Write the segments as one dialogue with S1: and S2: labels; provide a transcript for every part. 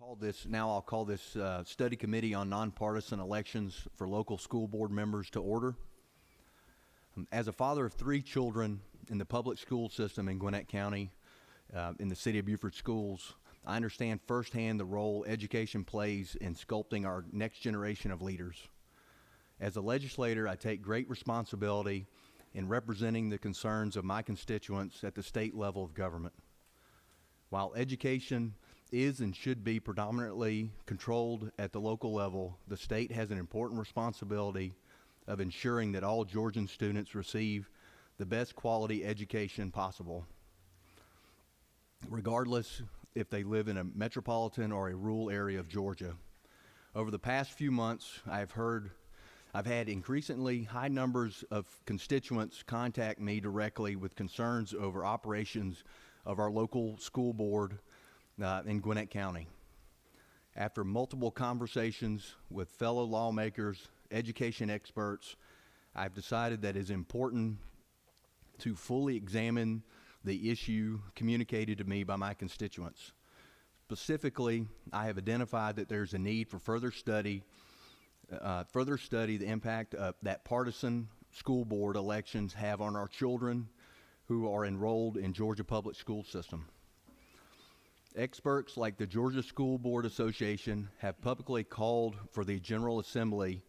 S1: I'll call this Study Committee on Nonpartisan Elections for Local School Board Members to order. As a father of 3 children in the public school system in Gwinnett County, in the City of Beaufort schools, I understand firsthand the role education plays in sculpting our next generation of leaders. As a legislator, I take great responsibility in representing the concerns of my constituents at the state level of government. While education is and should be predominantly controlled at the local level, the state has an important responsibility of ensuring that all Georgian students receive the best quality education possible, regardless if they live in a metropolitan or a rural area of Georgia. Over the past few months, I've had increasingly high numbers of constituents contact me directly with concerns over operations of our local school board in Gwinnett County. After multiple conversations with fellow lawmakers, education experts, I've decided that it's important to fully examine the issue communicated to me by my constituents. Specifically, I have identified that there's a need for further study the impact that partisan school board elections have on our children who are enrolled in Georgia public school system. Experts like the Georgia School Board Association have publicly called for the General Assembly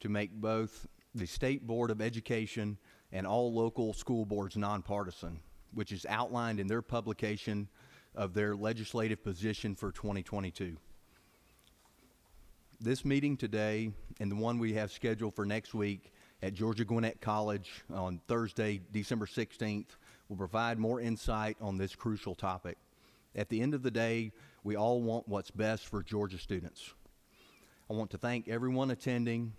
S1: to make both the State Board of Education and all local school boards nonpartisan, which is outlined in their publication of their legislative position for 2022. This meeting today and the one we have scheduled for next week at Georgia Gwinnett College on Thursday, December 16th, will provide more insight on this crucial topic. At the end of the day, we all want what's best for Georgia students. I want to thank everyone attending,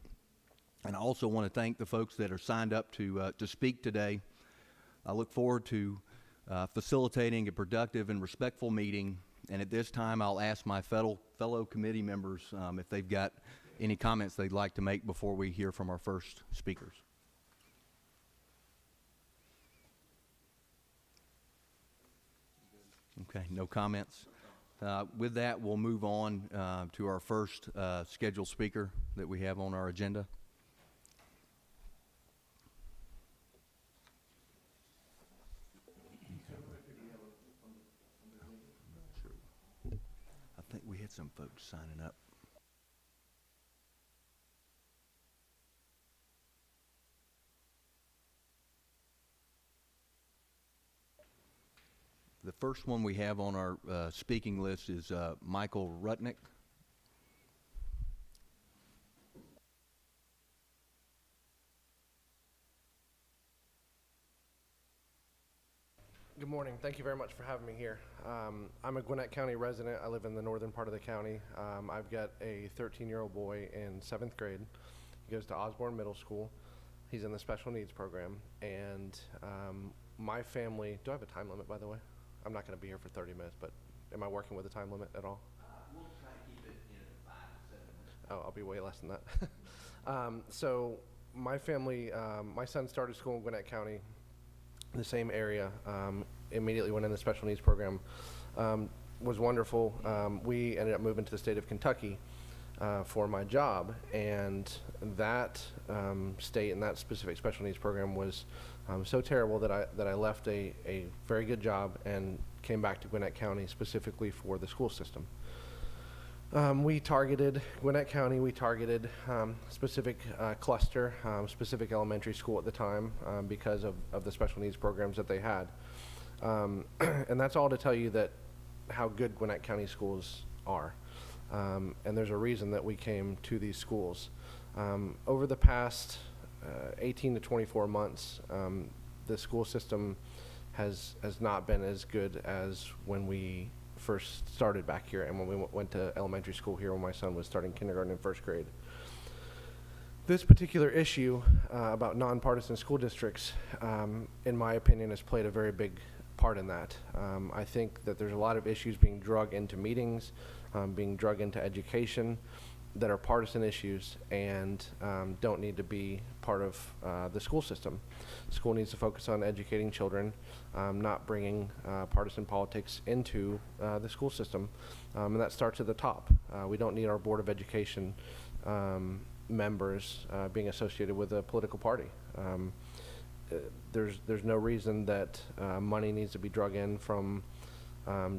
S1: and I also want to thank the folks that are signed up to speak today. I look forward to facilitating a productive and respectful meeting, and at this time I'll ask my fellow committee members if they've got any comments they'd like to make before we hear from our first speakers. Okay, no comments. With that, we'll move on to our first scheduled speaker that we have on our agenda. I think we had some folks signing up. The first one we have on our speaking list is Michael Rutnick.
S2: Good morning. Thank you very much for having me here. I'm a Gwinnett County resident. I live in the northern part of the county. I've got a 13-year-old boy in 7th grade. He goes to Osborne Middle School. He's in the special needs program. And my family, do I have a time limit, by the way? I'm not going to be here for 30 minutes, but am I working with a time limit at all?
S1: We'll try to keep it in 5 to 7 minutes.
S2: Oh, I'll be way less than that. So my family, my son started school in Gwinnett County, the same area, immediately went in the special needs program. Was wonderful. We ended up moving to the state of Kentucky for my job, and that state and that specific special needs program was so terrible that I left a very good job and came back to Gwinnett County specifically for the school system. We targeted Gwinnett County. We targeted specific cluster, specific elementary school at the time because of the special needs programs that they had. And that's all to tell you that how good Gwinnett County schools are. And there's a reason that we came to these schools. Over the past 18 to 24 months, the school system has not been as good as when we first started back here and when we went to elementary school here when my son was starting kindergarten and 1st grade. This particular issue about nonpartisan school districts, in my opinion, has played a very big part in that. I think that there's a lot of issues being drug into meetings, being drug into education, that are partisan issues and don't need to be part of the school system. School needs to focus on educating children, not bringing partisan politics into the school system, and that starts at the top. We don't need our Board of Education members being associated with a political party. There's no reason that money needs to be drug in from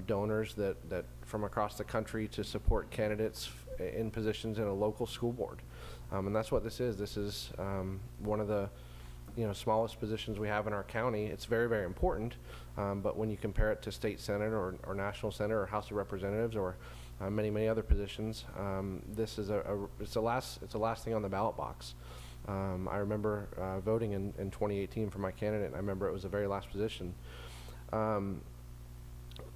S2: donors that from across the country to support candidates in positions in a local school board, and that's what this is. This is one of the smallest positions we have in our county. It's very, very important, but when you compare it to state senate or national senate or House of Representatives or many other positions, this is it's the last thing on the ballot box. I remember voting in 2018 for my candidate, and I remember it was the very last position.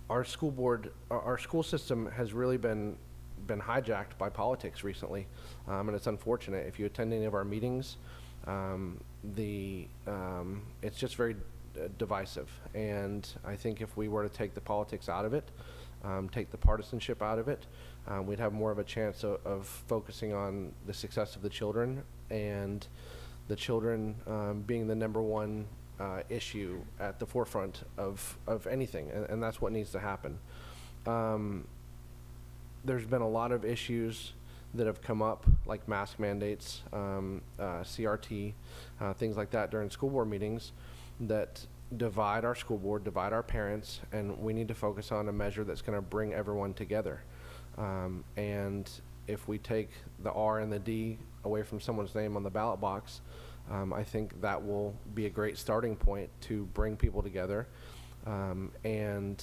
S2: Our school board, our school system has really been hijacked by politics recently, and it's unfortunate. If you attend any of our meetings, it's just very divisive, and I think if we were to take the politics out of it, take the partisanship out of it, we'd have more of a chance of focusing on the success of the children, and the children being the number one issue at the forefront of anything, and that's what needs to happen. There's been a lot of issues that have come up, like mask mandates, CRT, things like that during school board meetings that divide our school board, divide our parents, and we need to focus on a measure that's going to bring everyone together. And if we take the R and the D away from someone's name on the ballot box, I think that will be a great starting point to bring people together. And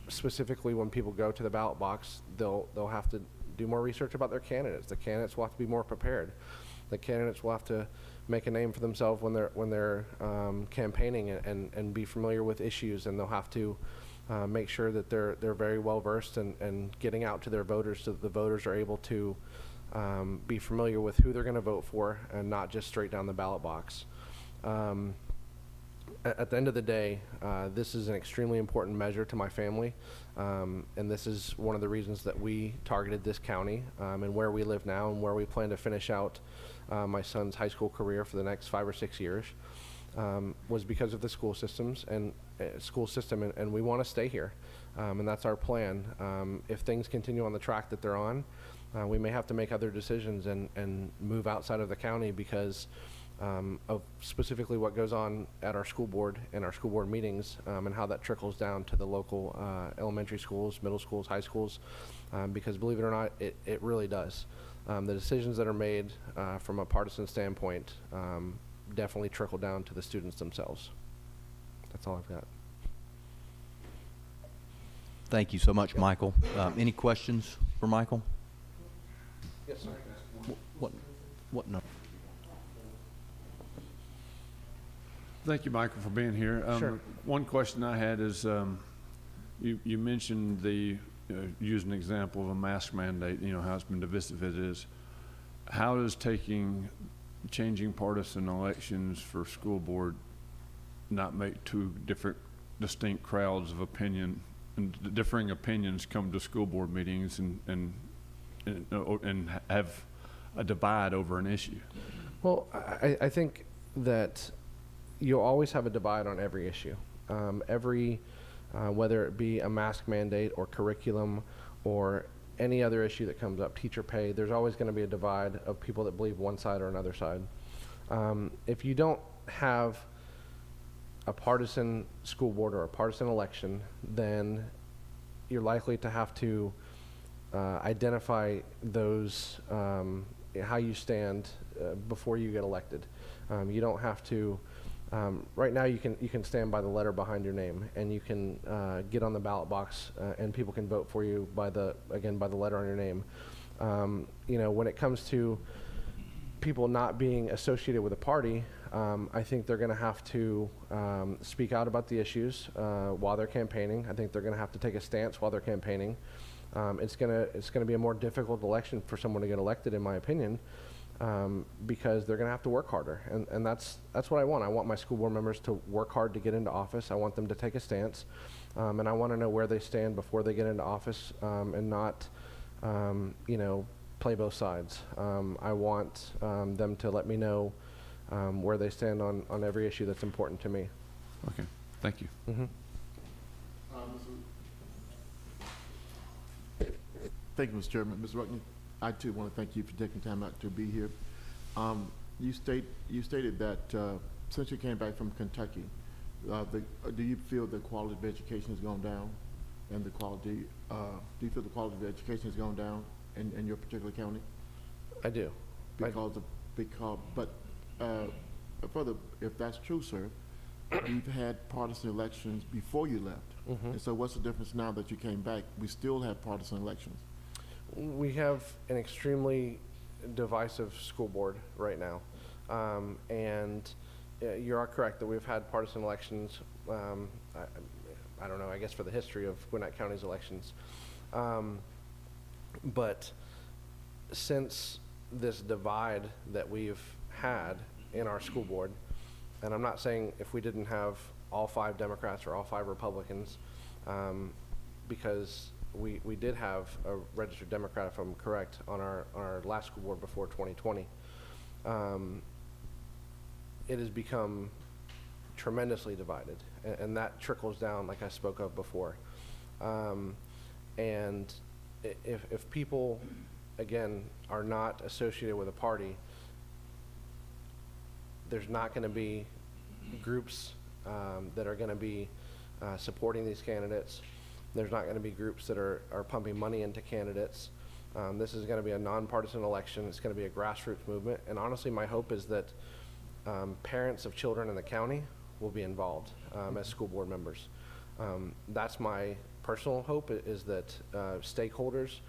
S2: specifically when people go to the ballot box, they'll have to do more research about their candidates. The candidates will have to be more prepared. The candidates will have to make a name for themselves when they're campaigning and be familiar with issues, and they'll have to make sure that they're very well versed and getting out to their voters so that the voters are able to be familiar with who they're going to vote for and not just straight down the ballot box. At the end of the day, this is an extremely important measure to my family, and this is one of the reasons that we targeted this county and where we live now and where we plan to finish out my son's high school career for the next 5 or 6 years, was because of the school systems and and we want to stay here, and that's our plan. If things continue on the track that they're on, we may have to make other decisions and move outside of the county because of specifically what goes on at our school board and our school board meetings, and how that trickles down to the local elementary schools, middle schools, high schools, because believe it or not, it really does. The decisions that are made from a partisan standpoint definitely trickle down to the students themselves. That's all I've got.
S1: Thank you so much, Michael. Any questions for Michael?
S2: Yes, sir.
S1: What no?
S3: Thank you, Michael, for being here.
S2: Sure.
S3: One question I had is, you mentioned use an example of a mask mandate, how it's been divisive as it is. How does changing partisan elections for school board not make two different distinct crowds of opinion and differing opinions come to school board meetings and have a divide over an issue?
S2: Well, I think that you'll always have a divide on every issue. Whether it be a mask mandate or curriculum or any other issue that comes up, teacher pay, there's always going to be a divide of people that believe one side or another side. If you don't have a partisan school board or a partisan election, then you're likely to have to identify those, how you stand before you get elected. You don't have to. Right now, you can stand by the letter behind your name, and you can get on the ballot box, and people can vote for you by the letter on your name. When it comes to people not being associated with a party, I think they're going to have to speak out about the issues while they're campaigning. I think they're going to have to take a stance while they're campaigning. It's going to be a more difficult election for someone to get elected, in my opinion. Because they're going to have to work harder, and that's what I want. I want my school board members to work hard to get into office. I want them to take a stance, and I want to know where they stand before they get into office, and not play both sides. I want them to let me know where they stand on every issue that's important to me.
S3: Okay, thank you.
S2: Mm-hmm.
S4: Thank you, Mr. Chairman. Ms. Ruckney, I too want to thank you for taking time out to be here. You stated that since you came back from Kentucky, do you feel the quality of education has gone down, and the quality? Do you feel the quality of education has gone down in your particular county?
S2: I do.
S4: Further, if that's true, sir, you've had partisan elections before you left.
S2: Mm-hmm.
S4: And so what's the difference now that you came back? We still have partisan elections.
S2: We have an extremely divisive school board right now. And you are correct that we've had partisan elections, I don't know, I guess for the history of Gwinnett County's elections. But since this divide that we've had in our school board, and I'm not saying if we didn't have all 5 Democrats or all 5 Republicans, because we did have a registered Democrat, if I'm correct, on our last school board before 2020. It has become tremendously divided, and that trickles down, like I spoke of before. And if people, again, are not associated with a party, there's not going to be groups that are going to be supporting these candidates. There's not going to be groups that are pumping money into candidates. This is going to be a nonpartisan election. It's going to be a grassroots movement. And honestly, my hope is that parents of children in the county will be involved as school board members. That's my personal hope, is that stakeholders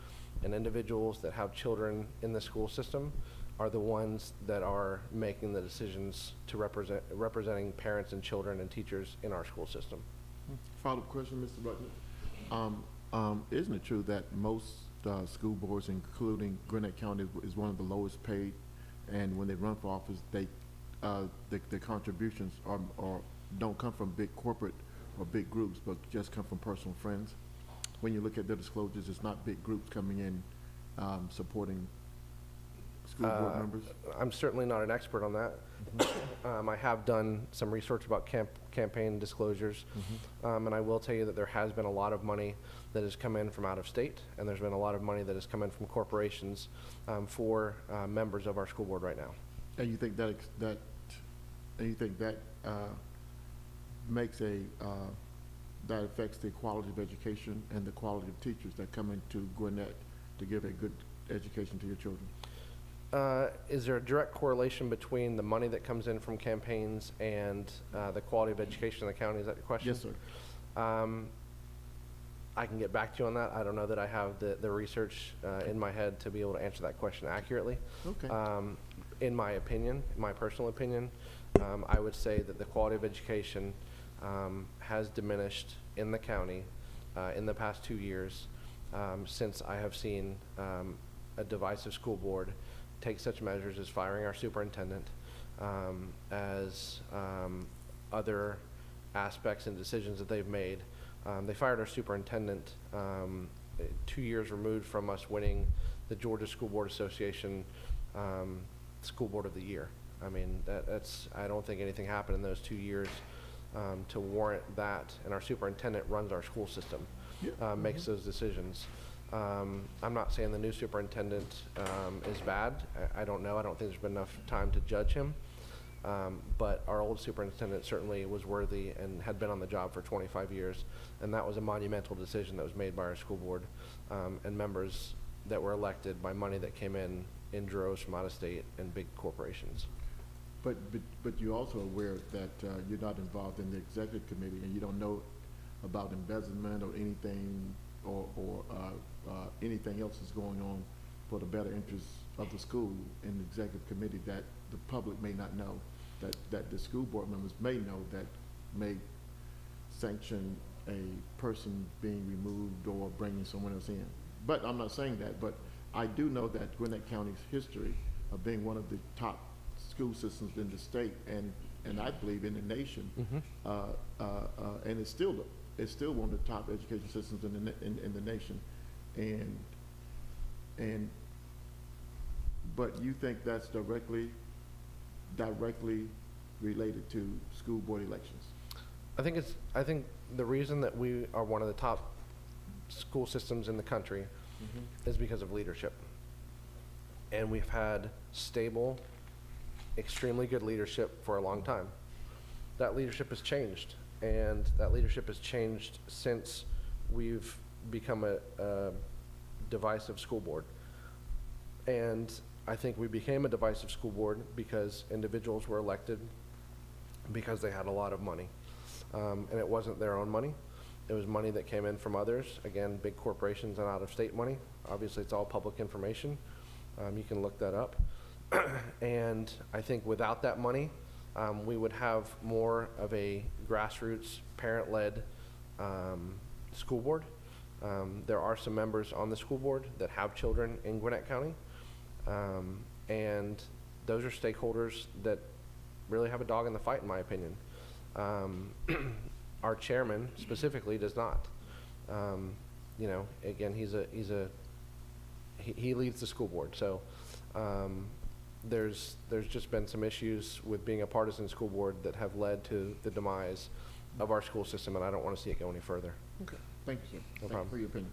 S2: and individuals that have children in the school system are the ones that are making the decisions to representing parents and children and teachers in our school system.
S4: Follow-up question, Mr. Ruckney. Isn't it true that most school boards, including Gwinnett County, is one of the lowest paid, and when they run for office, the contributions don't come from big corporate or big groups, but just come from personal friends? When you look at their disclosures, it's not big groups coming in supporting school board members?
S2: I'm certainly not an expert on that. I have done some research about campaign disclosures, and I will tell you that there has been a lot of money that has come in from out of state, and there's been a lot of money that has come in from corporations for members of our school board right now.
S4: And you think that makes that affects the quality of education and the quality of teachers that come into Gwinnett to give a good education to your children?
S2: Is there a direct correlation between the money that comes in from campaigns and the quality of education in the county? Is that your question?
S4: Yes, sir.
S2: I can get back to you on that. I don't know that I have the research in my head to be able to answer that question accurately.
S4: Okay.
S2: In my opinion, my personal opinion, I would say that the quality of education has diminished in the county in the past 2 years since I have seen a divisive school board take such measures as firing our superintendent, as other aspects and decisions that they've made. They fired our superintendent 2 years removed from us winning the Georgia School Board Association School Board of the Year. I mean, I don't think anything happened in those 2 years to warrant that, and our superintendent runs our school system, makes those decisions. I'm not saying the new superintendent is bad. I don't know. I don't think there's been enough time to judge him. But our old superintendent certainly was worthy and had been on the job for 25 years, and that was a monumental decision that was made by our school board and members that were elected by money that came in droves from out of state and big corporations.
S4: But you're also aware that you're not involved in the executive committee, and you don't know about embezzlement or anything or anything else that's going on for the better interests of the school in the executive committee that the public may not know, that the school board members may know, that may sanction a person being removed or bringing someone else in. But I'm not saying that, but I do know that Gwinnett County's history of being one of the top school systems in the state, and I believe in the nation, and it's still one of the top education systems in the nation. And But you think that's directly related to school board elections?
S2: I think the reason that we are one of the top school systems in the country is because of leadership. And we've had stable, extremely good leadership for a long time. That leadership has changed, and that leadership has changed since we've become a divisive school board. And I think we became a divisive school board because individuals were elected because they had a lot of money. And it wasn't their own money. It was money that came in from others. Again, big corporations and out-of-state money. Obviously, it's all public information. You can look that up. And I think without that money, we would have more of a grassroots, parent-led school board. There are some members on the school board that have children in Gwinnett County. And those are stakeholders that really have a dog in the fight, in my opinion. Our chairman specifically does not. You know, again, he leads the school board. So there's just been some issues with being a partisan school board that have led to the demise of our school system, and I don't want to see it go any further.
S4: Okay. Thank you, sir.
S2: No
S4: Thank you
S2: problem.
S4: for your opinion.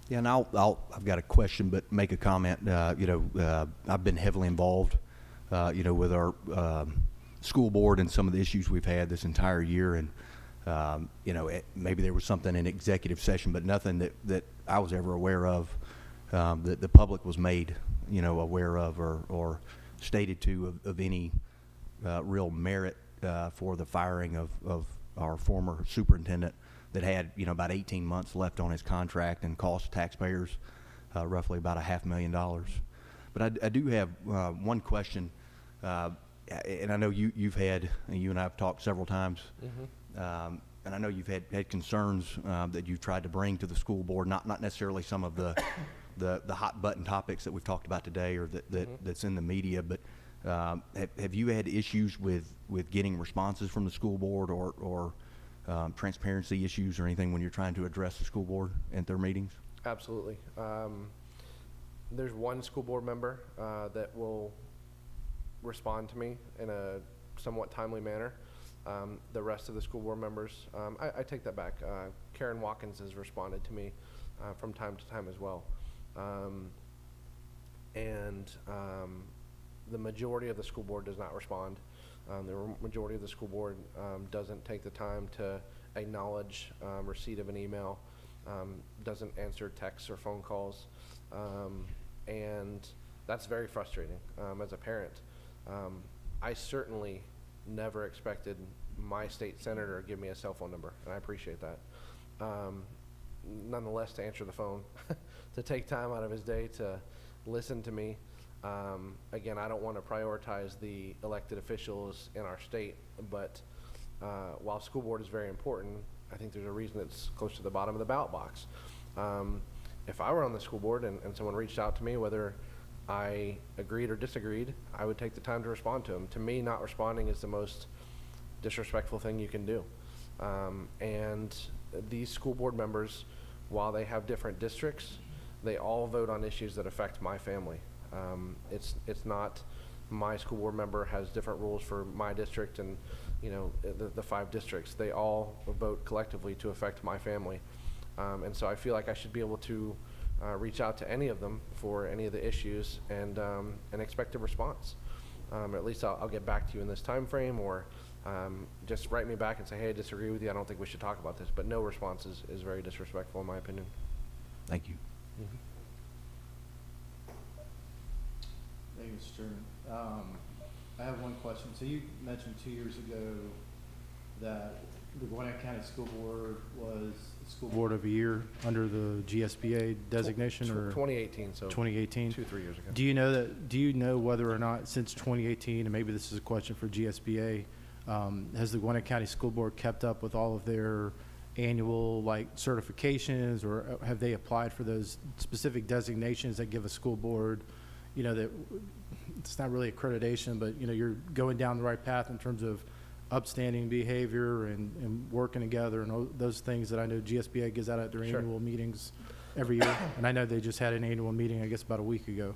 S1: Yeah, and I've got a question, but make a comment. I've been heavily involved, with our school board and some of the issues we've had this entire year. And, maybe there was something in executive session, but nothing that I was ever aware of that the public was made, aware of or stated to of any real merit for the firing of our former superintendent that had, about 18 months left on his contract and cost taxpayers roughly about $500,000. But I do have one question, and I know you and I have talked several times, and I know you've had concerns that you've tried to bring to the school board, not necessarily some of the hot button topics that we've talked about today or that's in the media, but have you had issues with getting responses from the school board or transparency issues or anything when you're trying to address the school board at their meetings?
S2: Absolutely. There's one school board member that will respond to me in a somewhat timely manner. The rest of the school board members, I take that back. Karen Watkins has responded to me from time to time as well. The majority of the school board does not respond. The majority of the school board doesn't take the time to acknowledge receipt of an email, doesn't answer texts or phone calls, and that's very frustrating as a parent. I certainly never expected my state senator to give me a cell phone number, and I appreciate that. Nonetheless, to answer the phone, to take time out of his day to listen to me. Again, I don't want to prioritize the elected officials in our state, but while school board is very important, I think there's a reason it's close to the bottom of the ballot box. If I were on the school board and someone reached out to me, whether I agreed or disagreed, I would take the time to respond to them. To me, not responding is the most disrespectful thing you can do. And these school board members, while they have different districts, they all vote on issues that affect my family. It's not my school board member has different rules for my district and the 5 districts. They all vote collectively to affect my family, and so I feel like I should be able to reach out to any of them for any of the issues and expect a response. At least I'll get back to you in this time frame, or just write me back and say, hey, I disagree with you, I don't think we should talk about this. But no response is very disrespectful in my opinion.
S1: Thank you.
S5: Thank you, Mr. Chairman. I have one question. So you mentioned 2 years ago that the Gwinnett County School Board was School Board of the Year under the GSBA designation, or
S2: 2018, so
S5: 2018?
S2: 2-3 years ago.
S5: Do you know whether or not since 2018, and maybe this is a question for GSBA, has the Gwinnett County School Board kept up with all of their annual certifications, or have they applied for those specific designations that give a school board, that it's not really accreditation, but you're going down the right path in terms of upstanding behavior and working together and all those things that I know GSBA gives out at their
S2: Sure.
S5: annual meetings. every year? And I know they just had an annual meeting, I guess, about a week ago.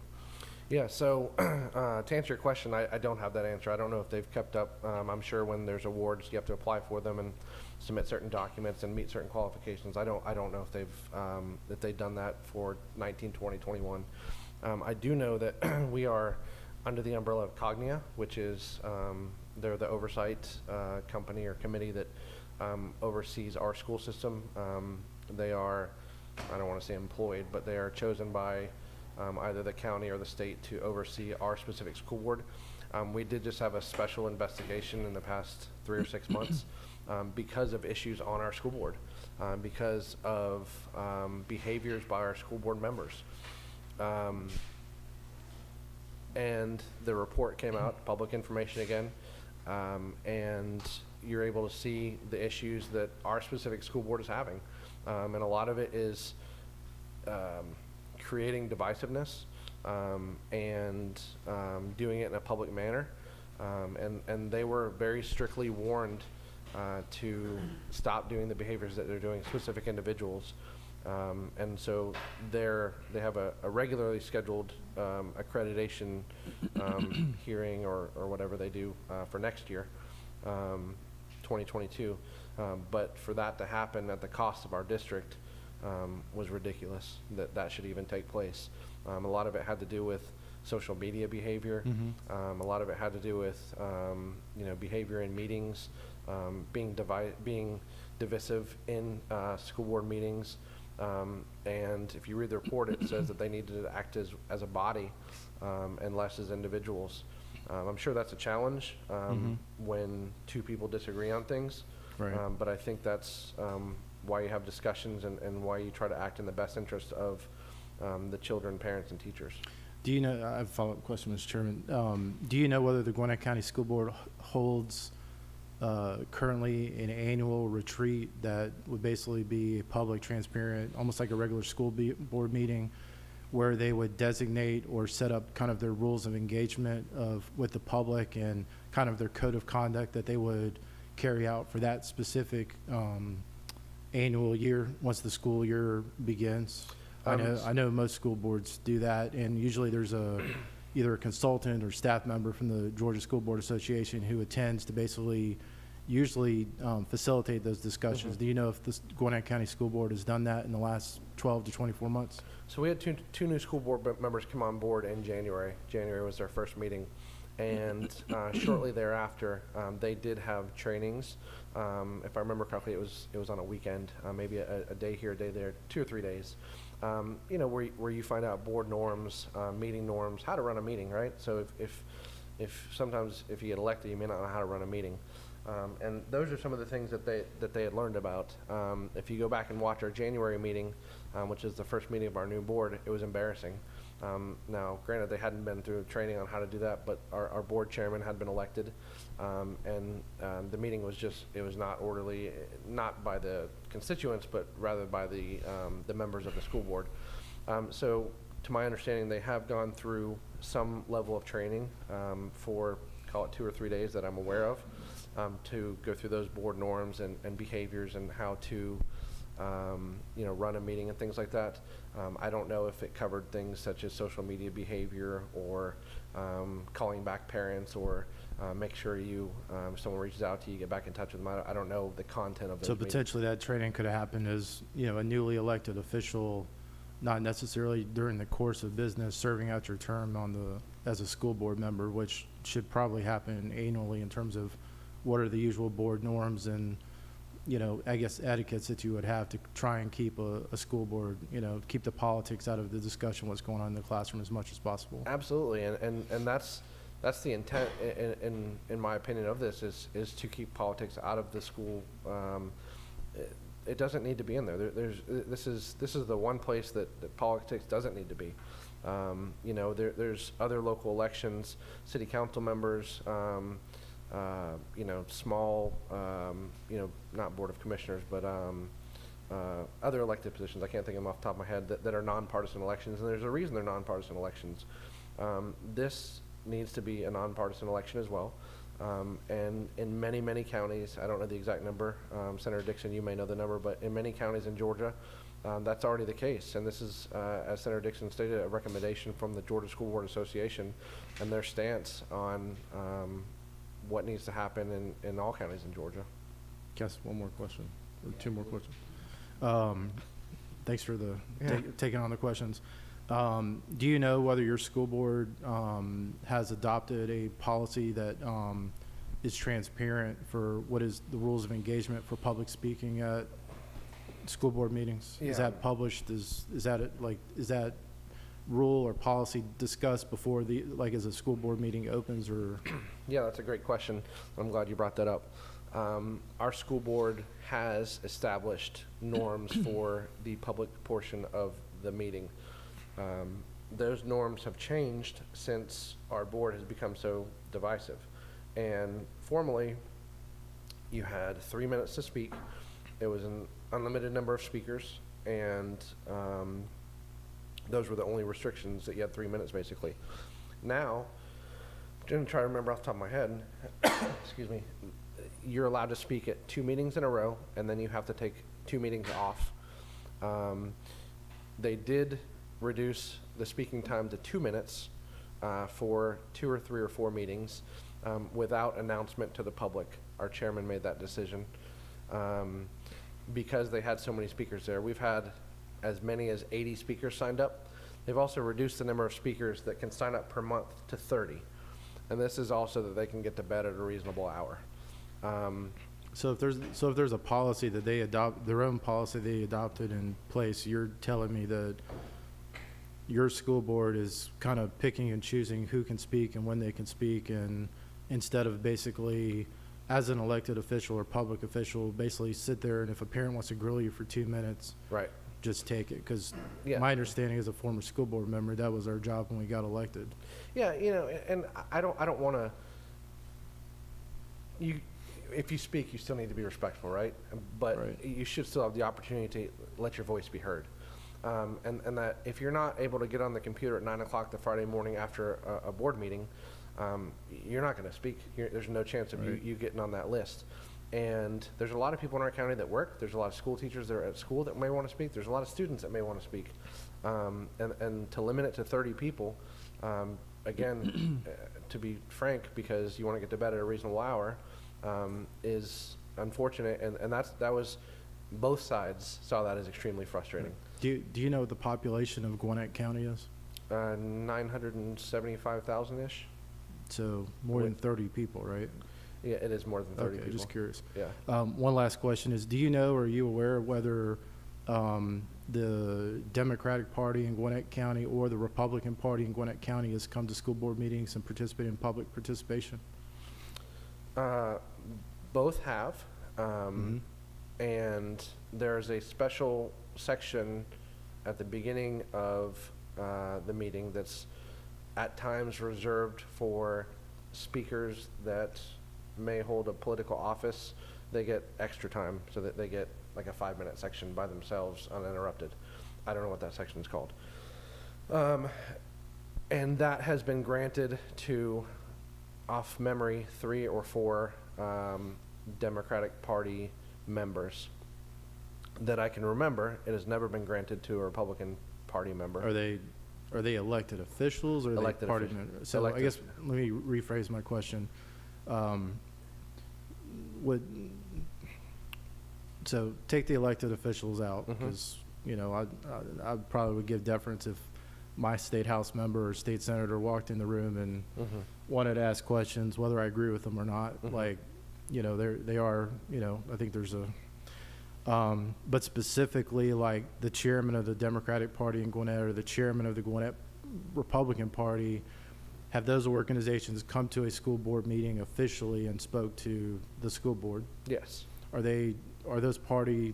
S2: Yeah, so to answer your question, I don't have that answer. I don't know if they've kept up. I'm sure when there's awards, you have to apply for them and submit certain documents and meet certain qualifications. I don't know if they've done that for 19, 20, 21. I do know that we are under the umbrella of Cognia, which is they're the oversight company or committee that oversees our school system. They are, I don't want to say employed, but they are chosen by either the county or the state to oversee our specific school board. We did just have a special investigation in the past 3 or 6 months because of issues on our school board, because of behaviors by our school board members. And the report came out, public information again, and you're able to see the issues that our specific school board is having. And a lot of it is creating divisiveness and doing it in a public manner. And they were very strictly warned to stop doing the behaviors that they're doing, specific individuals. And so they have a regularly scheduled accreditation hearing or whatever they do for next year, 2022. But for that to happen at the cost of our district was ridiculous, that should even take place. A lot of it had to do with social media behavior. A lot of it had to do with behavior in meetings, being divisive in school board meetings. And if you read the report, it says that they needed to act as a body and less as individuals. I'm sure that's a challenge when two people disagree on things.
S5: Right.
S2: But I think that's why you have discussions and why you try to act in the best interest of the children, parents, and teachers.
S5: Do you know, I have a follow-up question, Mr. Chairman. Do you know whether the Gwinnett County School Board holds currently an annual retreat that would basically be a public, transparent, almost like a regular school board meeting, where they would designate or set up kind of their rules of engagement with the public and kind of their code of conduct that they would carry out for that specific annual year once the school year begins? I know most school boards do that, and usually there's either a consultant or staff member from the Georgia School Board Association who attends to basically usually facilitate those discussions. Do you know if the Gwinnett County School Board has done that in the last 12 to 24 months?
S2: So we had two new school board members come on board in January. January was their first meeting. And shortly thereafter, they did have trainings. If I remember correctly, it was on a weekend, maybe a day here, a day there, 2 or 3 days. Where you find out board norms, meeting norms, how to run a meeting, right? So if sometimes if you get elected, you may not know how to run a meeting. And those are some of the things that they had learned about. If you go back and watch our January meeting, which is the first meeting of our new board, it was embarrassing. Now, granted, they hadn't been through training on how to do that, but our board chairman had been elected, and the meeting was it was not orderly, not by the constituents, but rather by the members of the school board. So, to my understanding, they have gone through some level of training for, call it 2 or 3 days that I'm aware of, to go through those board norms and behaviors and how to run a meeting and things like that. I don't know if it covered things such as social media behavior or calling back parents or make sure if someone reaches out to you, get back in touch with them. I don't know the content of those meetings.
S5: Potentially that training could have happened as, a newly elected official, not necessarily during the course of business, serving out your term as a school board member, which should probably happen annually in terms of what are the usual board norms and I guess etiquettes that you would have to try and keep a school board, keep the politics out of the discussion, what's going on in the classroom as much as possible.
S2: Absolutely, and that's the intent, in my opinion, of this is to keep politics out of the school. It doesn't need to be in there. This is the one place that politics doesn't need to be. There's other local elections, city council members. Small, not board of commissioners, but other elected positions. I can't think of them off the top of my head that are nonpartisan elections, and there's a reason they're nonpartisan elections. This needs to be a nonpartisan election as well. And in many, many counties, I don't know the exact number, Senator Dixon, you may know the number, but in many counties in Georgia, that's already the case. And this is, as Senator Dixon stated, a recommendation from the Georgia School Board Association and their stance on what needs to happen in all counties in Georgia.
S5: Guess one more question, or two more questions. Thanks for the taking on the questions. Do you know whether your school board has adopted a policy that is transparent for what is the rules of engagement for public speaking at school board meetings? Is
S2: Yeah.
S5: that published? Is that rule or policy discussed before as a school board meeting opens, or?
S2: Yeah, that's a great question. I'm glad you brought that up. Our school board has established norms for the public portion of the meeting. Those norms have changed since our board has become so divisive. And formally, you had 3 minutes to speak. It was an unlimited number of speakers, and those were the only restrictions, that you had 3 minutes basically. Now, I'm going to try to remember off the top of my head, excuse me, you're allowed to speak at 2 meetings in a row, and then you have to take 2 meetings off. They did reduce the speaking time to 2 minutes for 2 or 3 or 4 meetings without announcement to the public. Our chairman made that decision because they had so many speakers there. We've had as many as 80 speakers signed up. They've also reduced the number of speakers that can sign up per month to 30. And this is also that they can get to bed at a reasonable hour.
S5: So if there's a policy that they adopt, their own policy they adopted in place, you're telling me that your school board is kind of picking and choosing who can speak and when they can speak, and instead of basically, as an elected official or public official, basically sit there, and if a parent wants to grill you for 2 minutes,
S2: Right.
S5: just take it. Because
S2: Yeah.
S5: my understanding as a former school board member, that was our job when we got elected.
S2: Yeah, and I don't want to. If you speak, you still need to be respectful, right? But
S5: Right.
S2: you should still have the opportunity to let your voice be heard. And that if you're not able to get on the computer at 9 o'clock the Friday morning after a board meeting, you're not going to speak. There's no chance of
S5: Right.
S2: you getting on that list. And there's a lot of people in our county that work. There's a lot of school teachers that are at school that may want to speak. There's a lot of students that may want to speak. And to limit it to 30 people, again, to be frank, because you want to get to bed at a reasonable hour, is unfortunate. And that was, both sides saw that as extremely frustrating.
S5: Do you know what the population of Gwinnett County is?
S2: 975,000-ish.
S5: So more than 30 people, right?
S2: Yeah, it is more than 30
S5: Okay,
S2: people.
S5: just curious.
S2: Yeah.
S5: One last question is, do you know, or are you aware of whether the Democratic Party in Gwinnett County or the Republican Party in Gwinnett County has come to school board meetings and participated in public participation?
S2: Both have. And there's a special section at the beginning of the meeting that's at times reserved for speakers that may hold a political office. They get extra time, so that they get like a 5-minute section by themselves uninterrupted. I don't know what that section is called. And that has been granted to, off memory, 3 or 4 Democratic Party members that I can remember. It has never been granted to a Republican Party member.
S5: Are they elected officials, or are
S2: Elected
S5: they party
S2: officials.
S5: members? So
S2: Elected.
S5: I guess, let me rephrase my question. So take the elected officials out, because, I probably would give deference if my state house member or state senator walked in the room and wanted to ask questions, whether I agree with them or not. Like, they are, I think there's a, but specifically, like the chairman of the Democratic Party in Gwinnett or the chairman of the Gwinnett Republican Party, have those organizations come to a school board meeting officially and spoke to the school board?
S2: Yes.
S5: Are those party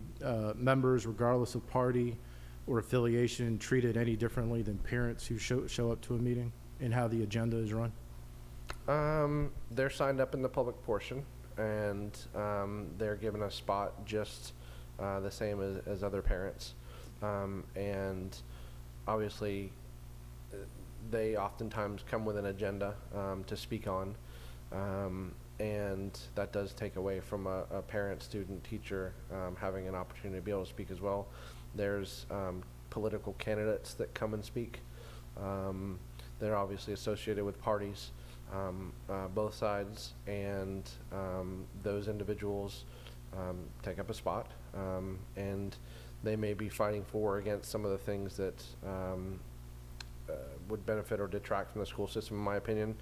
S5: members, regardless of party or affiliation, treated any differently than parents who show up to a meeting in how the agenda is run?
S2: They're signed up in the public portion, and they're given a spot just the same as other parents. And obviously, they oftentimes come with an agenda to speak on, and that does take away from a parent, student, teacher having an opportunity to be able to speak as well. There's political candidates that come and speak. They're obviously associated with parties, both sides, and those individuals take up a spot, and they may be fighting for or against some of the things that would benefit or detract from the school system, in my opinion.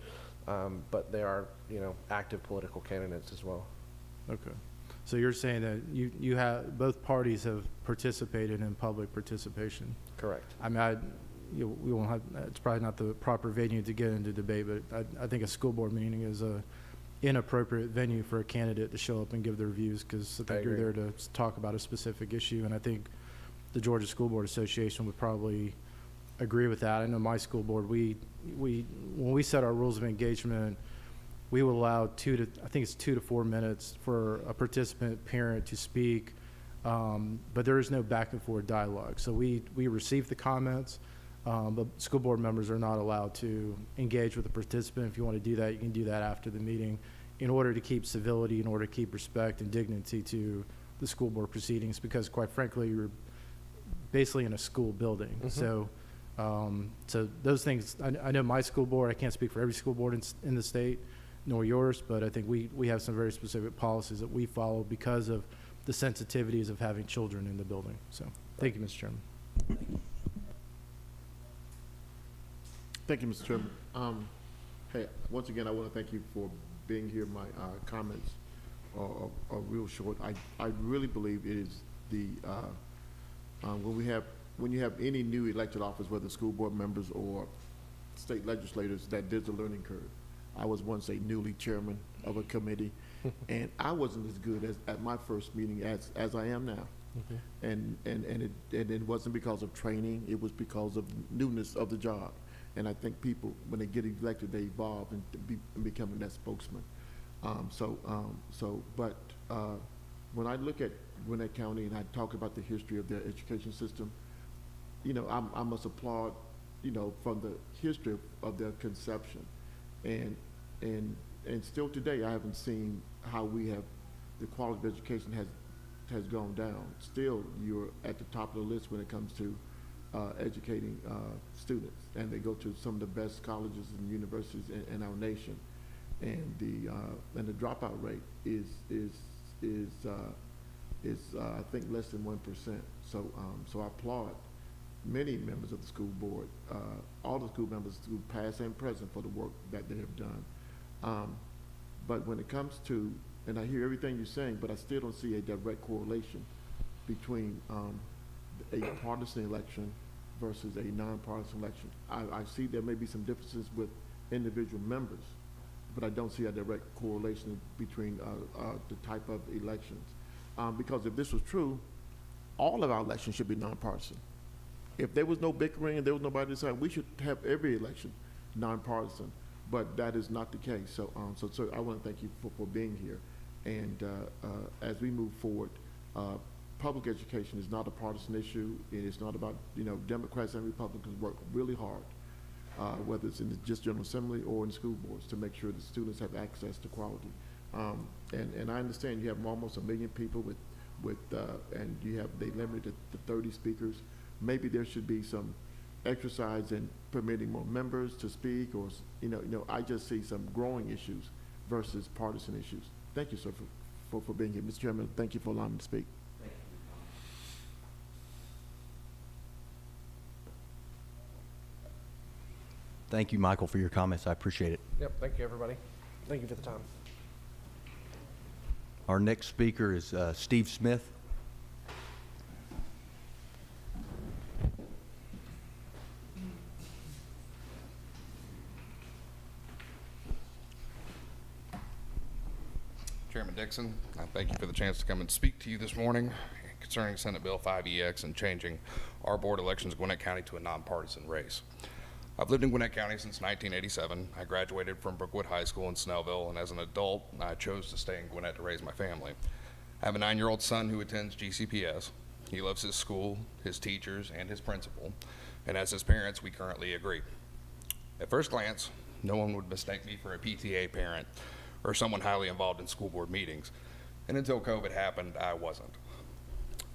S2: But they are, active political candidates as well.
S5: Okay. So you're saying that you have, both parties have participated in public participation?
S2: Correct.
S5: I mean, we won't have, it's probably not the proper venue to get into debate, but I think a school board meeting is a inappropriate venue for a candidate to show up and give their views, because I think you're there to talk about a specific issue, and I think the Georgia School Board Association would probably agree with that. I know my school board, when we set our rules of engagement, we will allow 2 to 4 minutes for a participant parent to speak, but there is no back and forth dialogue. So we receive the comments, but school board members are not allowed to engage with the participant. If you want to do that, you can do that after the meeting, in order to keep civility, in order to keep respect and dignity to the school board proceedings, because quite frankly, you're basically in a school building. So those things, I know my school board, I can't speak for every school board in the state, nor yours, but I think we have some very specific policies that we follow because of the sensitivities of having children in the building. So thank you, Mr. Chairman.
S4: Thank you, Mr. Chairman. Hey, once again, I want to thank you for being here. My comments are real short. I really believe it is the when you have any new elected office, whether school board members or state legislators, that there's a learning curve. I was once a newly chairman of a committee, and I wasn't as good at my first meeting as I am now. And it wasn't because of training; it was because of newness of the job. And I think people, when they get elected, they evolve and becoming that spokesman. But when I look at Gwinnett County and I talk about the history of their education system, I must applaud, from the history of their conception. And still today, I haven't seen how the quality of education has gone down. Still, you're at the top of the list when it comes to educating students, and they go to some of the best colleges and universities in our nation. And the dropout rate is I think less than 1%. So I applaud many members of the school board, all the school members, school past and present, for the work that they have done. But when it comes to, and I hear everything you're saying, but I still don't see a direct correlation between a partisan election versus a nonpartisan election. I see there may be some differences with individual members, but I don't see a direct correlation between the type of elections. Because if this was true, all of our elections should be nonpartisan. If there was no bickering and there was nobody deciding, we should have every election nonpartisan. But that is not the case. So I want to thank you for being here. And as we move forward, public education is not a partisan issue. It is not about, Democrats and Republicans work really hard, whether it's in the just General Assembly or in school boards, to make sure that students have access to quality. And I understand you have almost 1 million people and they limited it to 30 speakers. Maybe there should be some exercise in permitting more members to speak, or, I just see some growing issues versus partisan issues. Thank you, sir, for being here. Mr. Chairman, thank you for allowing me to speak.
S1: Thank you, Michael, for your comments. I appreciate it.
S2: Yep. Thank you, everybody. Thank you for the time.
S1: Our next speaker is Steve Smith.
S6: Chairman Dixon, I thank you for the chance to come and speak to you this morning concerning Senate Bill 5EX and changing our board elections in Gwinnett County to a nonpartisan race. I've lived in Gwinnett County since 1987. I graduated from Brookwood High School in Snellville, and as an adult, I chose to stay in Gwinnett to raise my family. I have a 9-year-old son who attends GCPS. He loves his school, his teachers, and his principal, and as his parents, we currently agree. At first glance, no one would mistake me for a PTA parent or someone highly involved in school board meetings, and until COVID happened, I wasn't.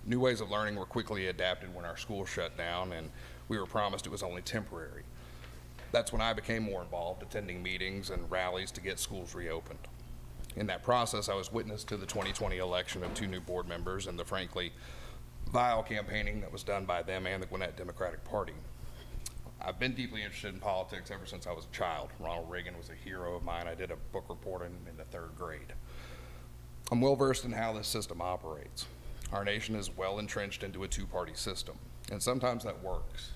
S6: New ways of learning were quickly adapted when our school shut down, and we were promised it was only temporary. That's when I became more involved, attending meetings and rallies to get schools reopened. In that process, I was witness to the 2020 election of 2 new board members and the frankly vile campaigning that was done by them and the Gwinnett Democratic Party. I've been deeply interested in politics ever since I was a child. Ronald Reagan was a hero of mine. I did a book report in the 3rd grade. I'm well versed in how this system operates. Our nation is well entrenched into a 2-party system, and sometimes that works.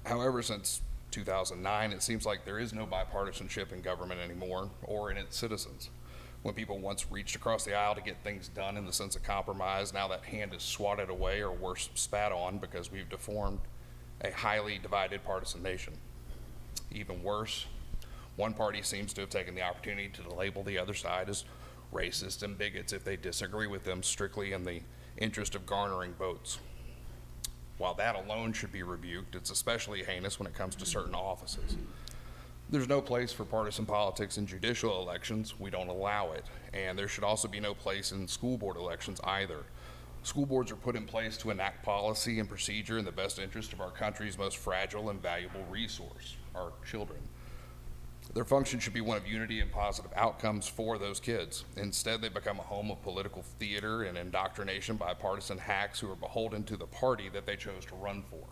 S6: However, since 2009, it seems like there is no bipartisanship in government anymore, or in its citizens. When people once reached across the aisle to get things done in the sense of compromise, now that hand is swatted away or worse, spat on, because we've deformed a highly divided partisan nation. Even worse, one party seems to have taken the opportunity to label the other side as racist and bigots if they disagree with them strictly in the interest of garnering votes. While that alone should be rebuked, it's especially heinous when it comes to certain offices. There's no place for partisan politics in judicial elections. We don't allow it. And there should also be no place in school board elections either. School boards are put in place to enact policy and procedure in the best interest of our country's most fragile and valuable resource, our children. Their function should be one of unity and positive outcomes for those kids. Instead, they become a home of political theater and indoctrination by partisan hacks who are beholden to the party that they chose to run for.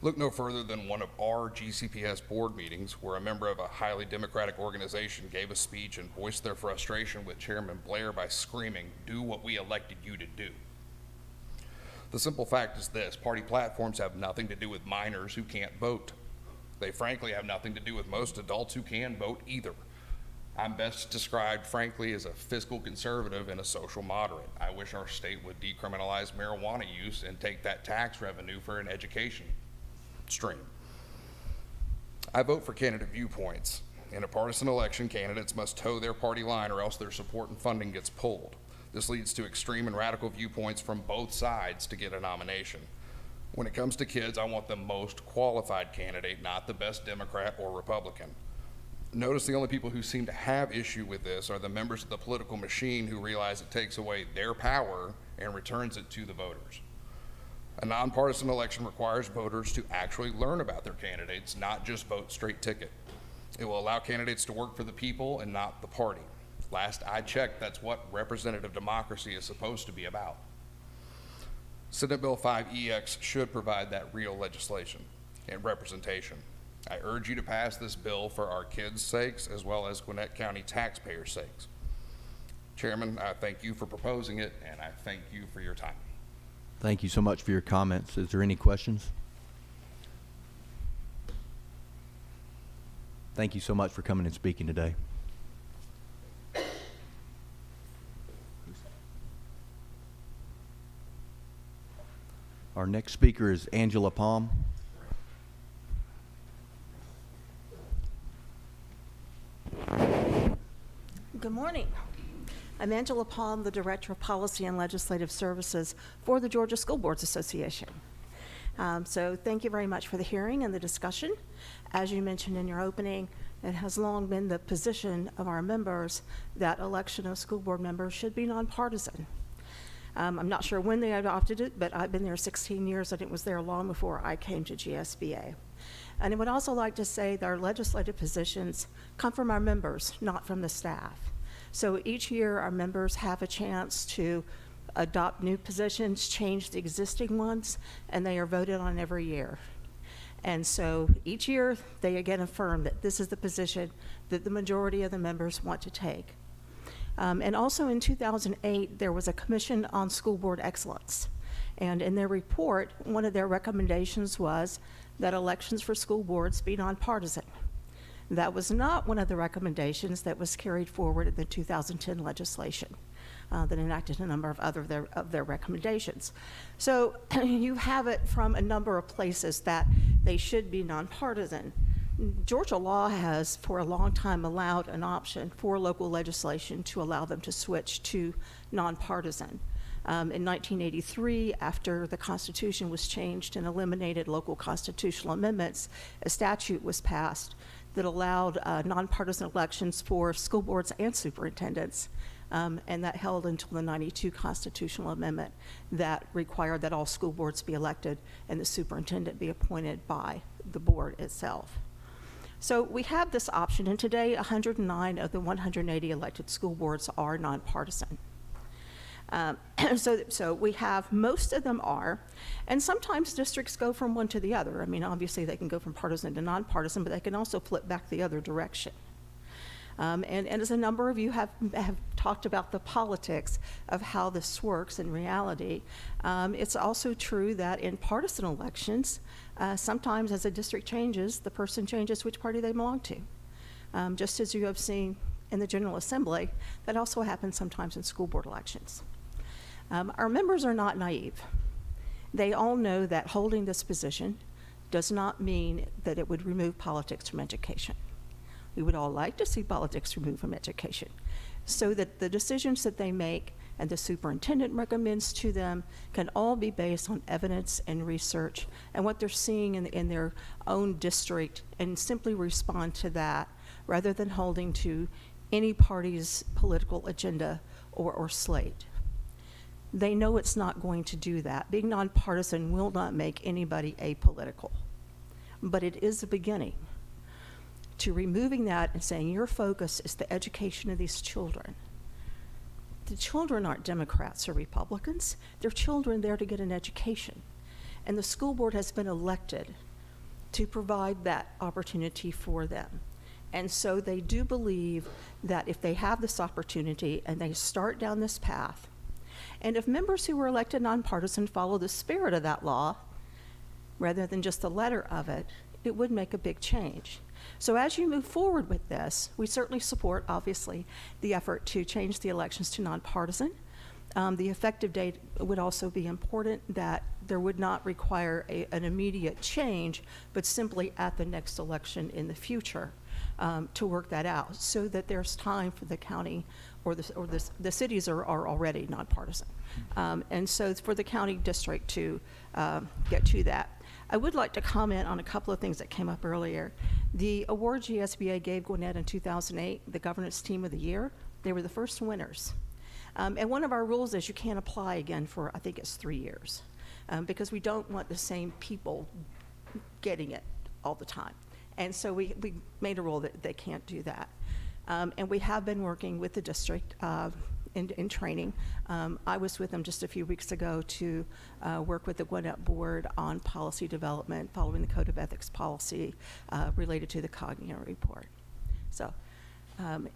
S6: Look no further than one of our GCPS board meetings where a member of a highly democratic organization gave a speech and voiced their frustration with Chairman Blair by screaming, "Do what we elected you to do." The simple fact is this: party platforms have nothing to do with minors who can't vote. They frankly have nothing to do with most adults who can vote either. I'm best described, frankly, as a fiscal conservative and a social moderate. I wish our state would decriminalize marijuana use and take that tax revenue for an education stream. I vote for candidate viewpoints. In a partisan election, candidates must toe their party line or else their support and funding gets pulled. This leads to extreme and radical viewpoints from both sides to get a nomination. When it comes to kids, I want the most qualified candidate, not the best Democrat or Republican. Notice the only people who seem to have issue with this are the members of the political machine who realize it takes away their power and returns it to the voters. A nonpartisan election requires voters to actually learn about their candidates, not just vote straight ticket. It will allow candidates to work for the people and not the party. Last I checked, that's what representative democracy is supposed to be about. Senate Bill 5EX should provide that real legislation and representation. I urge you to pass this bill for our kids' sakes as well as Gwinnett County taxpayers' sakes. Chairman, I thank you for proposing it, and I thank you for your time.
S1: Thank you so much for your comments. Is there any questions? Thank you so much for coming and speaking today. Our next speaker is Angela Palm.
S7: Good morning. I'm Angela Palm, the Director of Policy and Legislative Services for the Georgia School Boards Association. So thank you very much for the hearing and the discussion. As you mentioned in your opening, it has long been the position of our members that election of school board members should be nonpartisan. I'm not sure when they adopted it, but I've been there 16 years and it was there long before I came to GSBA. And I would also like to say that our legislative positions come from our members, not from the staff. So each year our members have a chance to adopt new positions, change the existing ones, and they are voted on every year. And so each year they again affirm that this is the position that the majority of the members want to take. And also in 2008, there was a Commission on School Board Excellence. And in their report, one of their recommendations was that elections for school boards be nonpartisan. That was not one of the recommendations that was carried forward in the 2010 legislation that enacted a number of other of their recommendations. So you have it from a number of places that they should be nonpartisan. Georgia law has for a long time allowed an option for local legislation to allow them to switch to nonpartisan. In 1983, after the Constitution was changed and eliminated local constitutional amendments, a statute was passed that allowed nonpartisan elections for school boards and superintendents. And that held until the 92 constitutional amendment that required that all school boards be elected and the superintendent be appointed by the board itself. So we have this option, and today 109 of the 180 elected school boards are nonpartisan. So we have, most of them are, and sometimes districts go from one to the other. I mean, obviously they can go from partisan to nonpartisan, but they can also flip back the other direction. And as a number of you have talked about the politics of how this works in reality, it's also true that in partisan elections, sometimes as a district changes, the person changes which party they belong to. Just as you have seen in the General Assembly, that also happens sometimes in school board elections. Our members are not naive. They all know that holding this position does not mean that it would remove politics from education. We would all like to see politics removed from education, so that the decisions that they make and the superintendent recommends to them can all be based on evidence and research and what they're seeing in their own district, and simply respond to that rather than holding to any party's political agenda or slate. They know it's not going to do that. Being nonpartisan will not make anybody apolitical, but it is a beginning to removing that and saying your focus is the education of these children. The children aren't Democrats or Republicans. They're children there to get an education. And the school board has been elected to provide that opportunity for them. And so they do believe that if they have this opportunity and they start down this path, and if members who were elected nonpartisan follow the spirit of that law, rather than just the letter of it, it would make a big change. So as you move forward with this, we certainly support, obviously, the effort to change the elections to nonpartisan. The effective date would also be important, that there would not require an immediate change, but simply at the next election in the future to work that out, so that there's time for the county or the cities are already nonpartisan. And so it's for the county district to get to that. I would like to comment on a couple of things that came up earlier. The award GSBA gave Gwinnett in 2008, the Governance Team of the Year, they were the first winners. And one of our rules is you can't apply again for, I think it's 3 years, because we don't want the same people getting it all the time. And so we made a rule that they can't do that. And we have been working with the district in training. I was with them just a few weeks ago to work with the Gwinnett Board on policy development following the Code of Ethics policy related to the Cognier report. So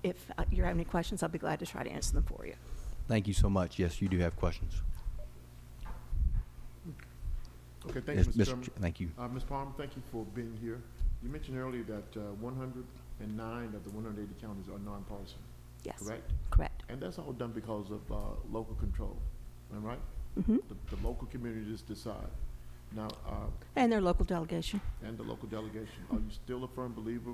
S7: if you have any questions, I'll be glad to try to answer them for you.
S1: Thank you so much. Yes, you do have questions.
S4: Okay, thank you,
S1: Yes,
S4: Mr. Chairman.
S1: Thank you.
S4: Ms. Palmer, thank you for being here. You mentioned earlier that 109 of the 180 counties are nonpartisan,
S7: Yes.
S4: correct?
S7: Correct.
S4: And that's all done because of local control, am I right?
S7: Mm-hmm.
S4: The local communities decide. Now,
S7: And their local delegation.
S4: and the local delegation, are you still a firm believer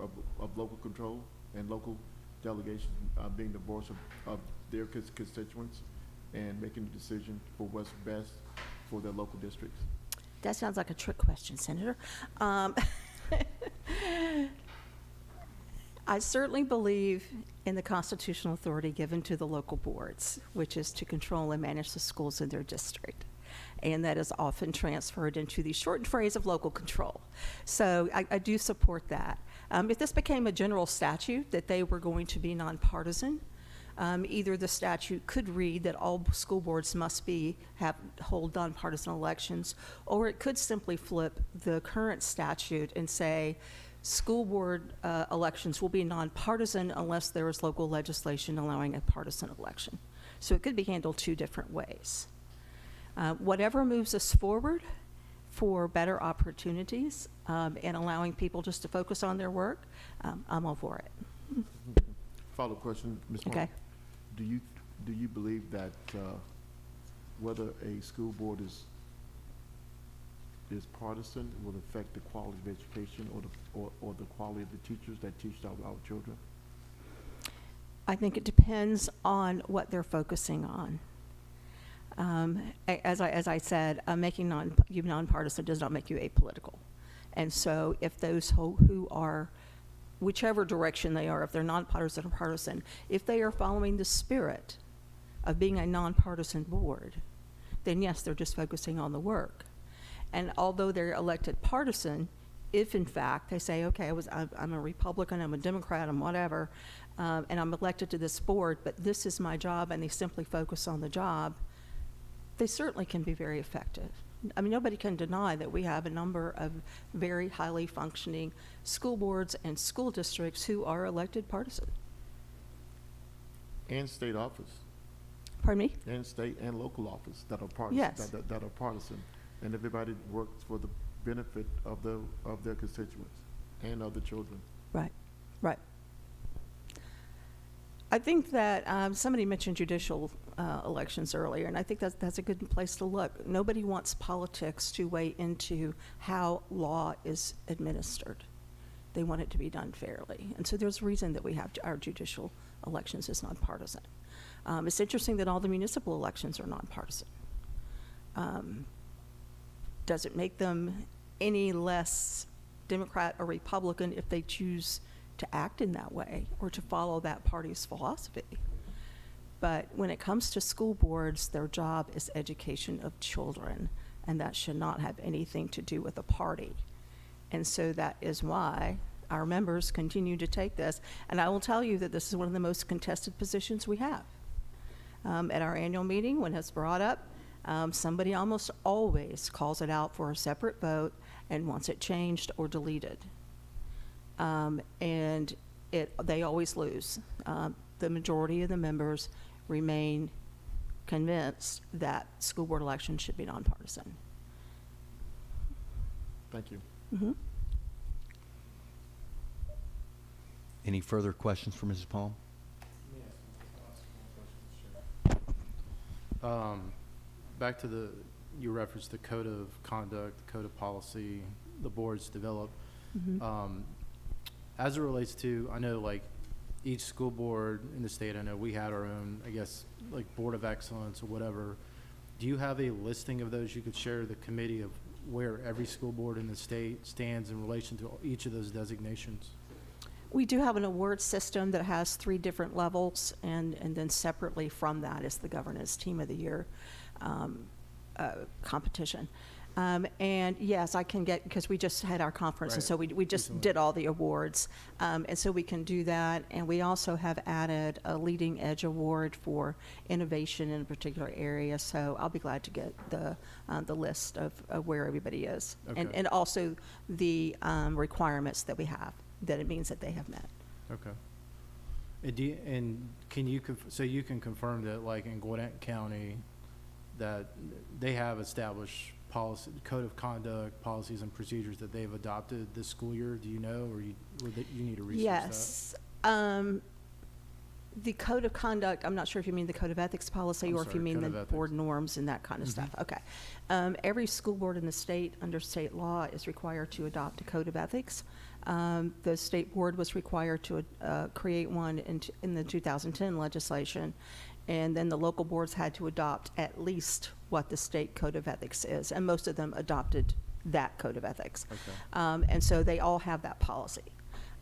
S4: of local control and local delegation being the voice of their constituents and making the decision for what's best for their local districts?
S7: That sounds like a trick question, Senator. I certainly believe in the constitutional authority given to the local boards, which is to control and manage the schools in their district. And that is often transferred into the shortened phrase of local control. So I do support that. If this became a general statute that they were going to be nonpartisan, either the statute could read that all school boards must hold nonpartisan elections, or it could simply flip the current statute and say school board elections will be nonpartisan unless there is local legislation allowing a partisan election. So it could be handled two different ways. Whatever moves us forward for better opportunities and allowing people just to focus on their work, I'm all for it.
S4: Follow-up question, Ms. Palmer.
S7: Okay.
S4: Do you believe that whether a school board is partisan will affect the quality of education or the quality of the teachers that teach our children?
S7: I think it depends on what they're focusing on. As I said, making you nonpartisan does not make you apolitical. And so if those who are, whichever direction they are, if they're nonpartisan or partisan, if they are following the spirit of being a nonpartisan board, then yes, they're just focusing on the work. And although they're elected partisan, if in fact they say, okay, I'm a Republican, I'm a Democrat, I'm whatever, and I'm elected to this board, but this is my job, and they simply focus on the job, they certainly can be very effective. I mean, nobody can deny that we have a number of very highly functioning school boards and school districts who are elected partisan.
S4: And state office,
S7: Pardon me?
S4: and state and local office that are partisan.
S7: Yes.
S4: That are partisan, and everybody works for the benefit of their constituents and of the children.
S7: Right, right. I think that somebody mentioned judicial elections earlier, and I think that's a good place to look. Nobody wants politics to weigh into how law is administered. They want it to be done fairly. And so there's a reason that we have our judicial elections as nonpartisan. It's interesting that all the municipal elections are nonpartisan. Does it make them any less Democrat or Republican if they choose to act in that way or to follow that party's philosophy? But when it comes to school boards, their job is education of children, and that should not have anything to do with a party. And so that is why our members continue to take this. And I will tell you that this is one of the most contested positions we have. At our annual meeting, when it's brought up, somebody almost always calls it out for a separate vote and wants it changed or deleted. And they always lose. The majority of the members remain convinced that school board elections should be nonpartisan.
S4: Thank you.
S7: Mm-hmm.
S1: Any further questions for Mrs. Palm?
S5: Back to you referenced the code of conduct, the code of policy the boards develop.
S7: Mm-hmm.
S5: As it relates to, I know like each school board in the state, I know we had our own, I guess, like Board of Excellence or whatever. Do you have a listing of those you could share the committee of where every school board in the state stands in relation to each of those designations?
S7: We do have an award system that has 3 different levels, and then separately from that is the Governance Team of the Year competition. And yes, I can get, because we just had our conference, and
S5: Right.
S7: so we just
S5: Recently.
S7: did all the awards. And so we can do that, and we also have added a Leading Edge Award for innovation in a particular area, so I'll be glad to get the list of where everybody is.
S5: Okay.
S7: And also the requirements that we have, that it means that they have met.
S5: Okay. And can you, so you can confirm that like in Gwinnett County, that they have established policy, code of conduct, policies and procedures that they've adopted this school year? Do you know, or you need to research that?
S7: Yes. The code of conduct, I'm not sure if you mean the code of ethics policy
S5: I'm
S7: or if you
S5: sorry,
S7: mean
S5: code
S7: the
S5: of ethics.
S7: board norms and that kind of stuff. Okay. Every school board in the state, under state law, is required to adopt a code of ethics. The state board was required to create one in the 2010 legislation, and then the local boards had to adopt at least what the state code of ethics is, and most of them adopted that code of ethics.
S5: Okay.
S7: And so they all have that policy.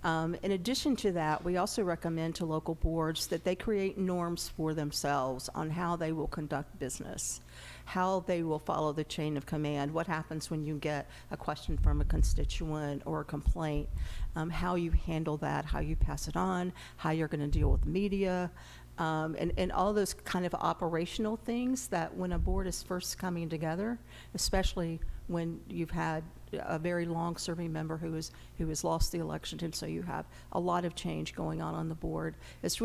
S7: In addition to that, we also recommend to local boards that they create norms for themselves on how they will conduct business, how they will follow the chain of command, what happens when you get a question from a constituent or a complaint, how you handle that, how you pass it on, how you're going to deal with media, and all those kind of operational things that when a board is first coming together, especially when you've had a very long-serving member who has lost the election, and so you have a lot of change going on the board. It's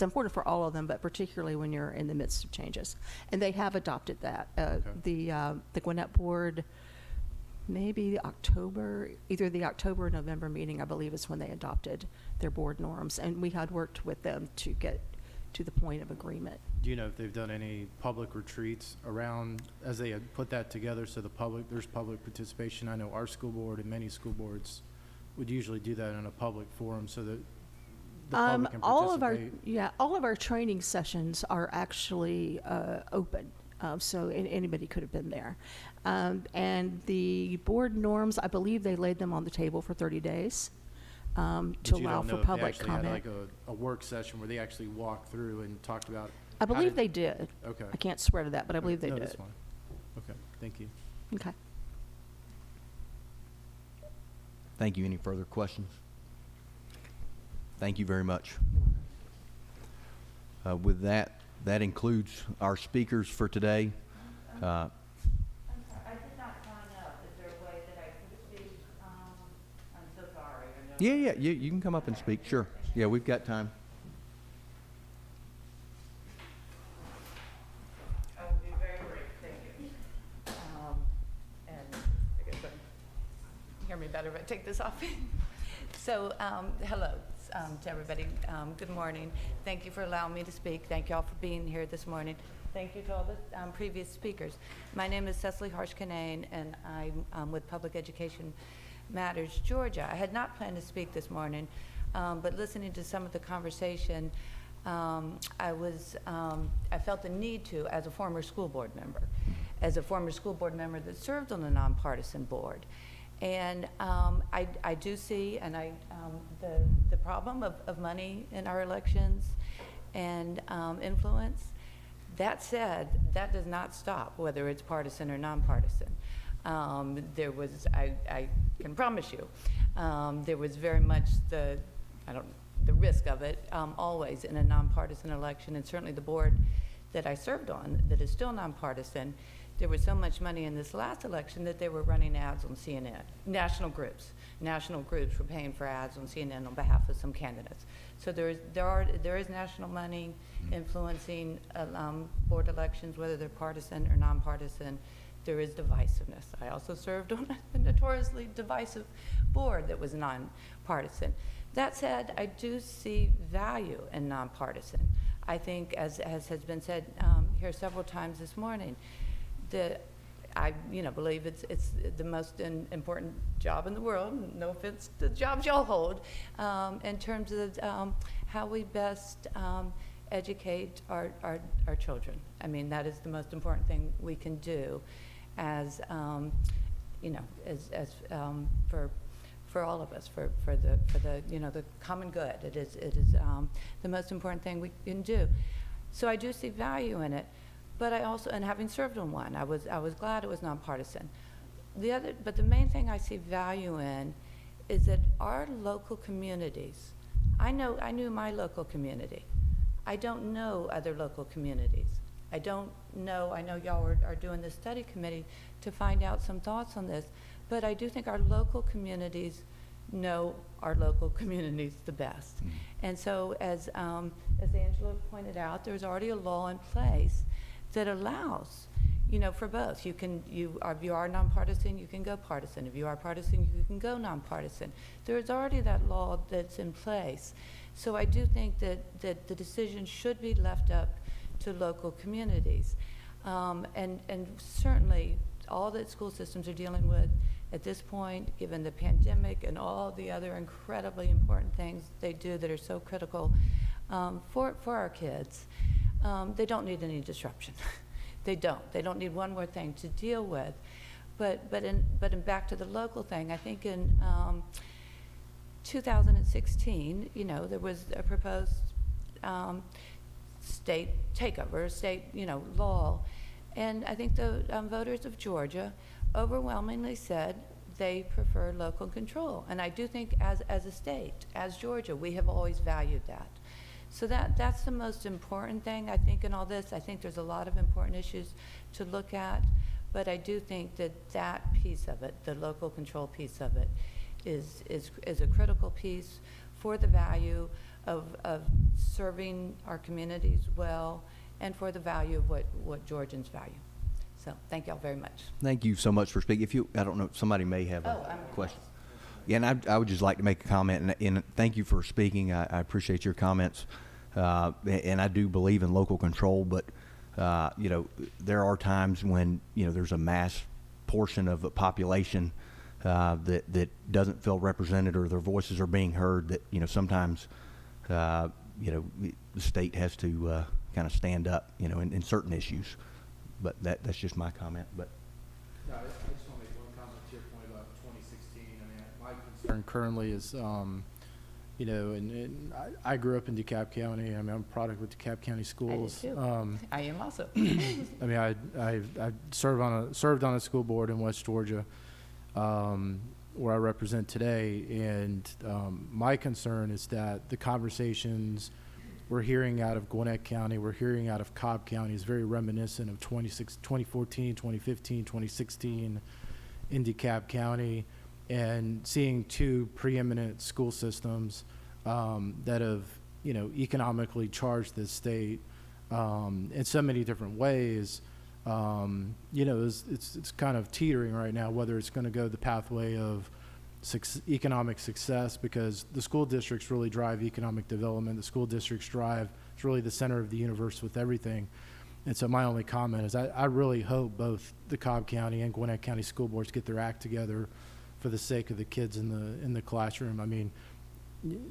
S7: important for all of them, but particularly when you're in the midst of changes. And they have adopted that. The Gwinnett board, maybe either the October or November meeting, I believe, is when they adopted their board norms. And we had worked with them to get to the point of agreement.
S5: Do you know if they've done any public retreats around, as they had put that together, so there's public participation? I know our school board and many school boards would usually do that in a public forum so that the public can
S7: All of
S5: participate.
S7: our training sessions are actually open. So anybody could have been there. And the board norms, I believe they laid them on the table for 30 days to
S5: But you
S7: allow
S5: don't
S7: for
S5: know if they
S7: public
S5: actually had,
S7: comment.
S5: like a work session where they actually walked through and talked about.
S7: I
S5: how
S7: believe
S5: to-
S7: they did.
S5: Okay.
S7: I can't swear to that, but I believe they
S5: No,
S7: did.
S5: that's fine. Okay, thank you.
S7: Okay.
S1: Thank you. Any further questions? Thank you very much. With that, that includes our speakers for today.
S8: I'm sorry, I did not sign up. Is there a way that I could speak? I'm so sorry. I know-
S1: Yeah, you can come up and speak, sure. Yeah, we've got time.
S8: I will be very brief, thank you. And I guess you hear me better if I take this off. So, hello to everybody. Good morning. Thank you for allowing me to speak. Thank you all for being here this morning. Thank you to all the previous speakers. My name is Cecily Harshman, and I'm with Public Education Matters Georgia. I had not planned to speak this morning, but listening to some of the conversation, I felt the need to, as a former school board member, that served on a nonpartisan board. And I do see, and the problem of money in our elections and influence. That said, that does not stop whether it's partisan or nonpartisan. I can promise you, there was very much the risk of it always in a nonpartisan election, and certainly the board that I served on that is still nonpartisan. There was so much money in this last election that they were running ads on CNN. National groups were paying for ads on CNN on behalf of some candidates. So there is national money influencing board elections, whether they're partisan or nonpartisan. There is divisiveness. I also served on a notoriously divisive board that was nonpartisan. That said, I do see value in nonpartisan. I think, as has been said here several times this morning, I believe it's the most important job in the world. No offense to the jobs y'all hold, in terms of how we best educate our children. I mean, that is the most important thing we can do, as for all of us, for the common good. It is the most important thing we can do. So I do see value in it. But I also, and having served on one, I was glad it was nonpartisan. But the main thing I see value in is that our local communities, I knew my local community. I don't know other local communities. I know y'all are doing this study committee to find out some thoughts on this, but I do think our local communities know our local communities the best. And so as Angela pointed out, there's already a law in place that allows, for both. If you are nonpartisan, you can go partisan. If you are partisan, you can go nonpartisan. There's already that law that's in place. So I do think that the decision should be left up to local communities. And certainly all that school systems are dealing with at this point, given the pandemic and all the other incredibly important things they do that are so critical for our kids, they don't need any disruption. They don't need one more thing to deal with. But in back to the local thing, I think in 2016, there was a proposed state takeover, state law, and I think the voters of Georgia overwhelmingly said they prefer local control. And I do think as a state, as Georgia, we have always valued that. So that's the most important thing, I think, in all this. I think there's a lot of important issues to look at, but I do think that piece of it, the local control piece of it, is a critical piece for the value of serving our communities well, and for the value of what Georgians value. So thank y'all very much.
S1: Thank you so much for speaking. I don't know, somebody may have a question. Yeah, and I would just like to make a comment, and thank you for speaking. I appreciate your comments, and I do believe in local control, but there are times when there's a mass portion of the population that doesn't feel represented, or their voices are being heard. That sometimes the state has to kind of stand up in certain issues. But that's just my comment. But
S5: No, I just want to make one comment to your point about 2016. I mean, my concern currently is, you know, and I grew up in DeKalb County. I mean, I'm a product with DeKalb County Schools.
S8: I did too. I am also.
S5: I mean, I served on a school board in West Georgia, where I represent today, and my concern is that the conversations we're hearing out of Gwinnett County, we're hearing out of Cobb County is very reminiscent of 2014, 2015, 2016 in DeKalb County, and seeing two preeminent school systems that have, you know, economically charged this state in so many different ways. You know, it's kind of teetering right now whether it's going to go the pathway of economic success, because the school districts really drive economic development. The school districts drive, it's really the center of the universe with everything. And so my only comment is I really hope both the Cobb County and Gwinnett County school boards get their act together for the sake of the kids in the classroom. I mean,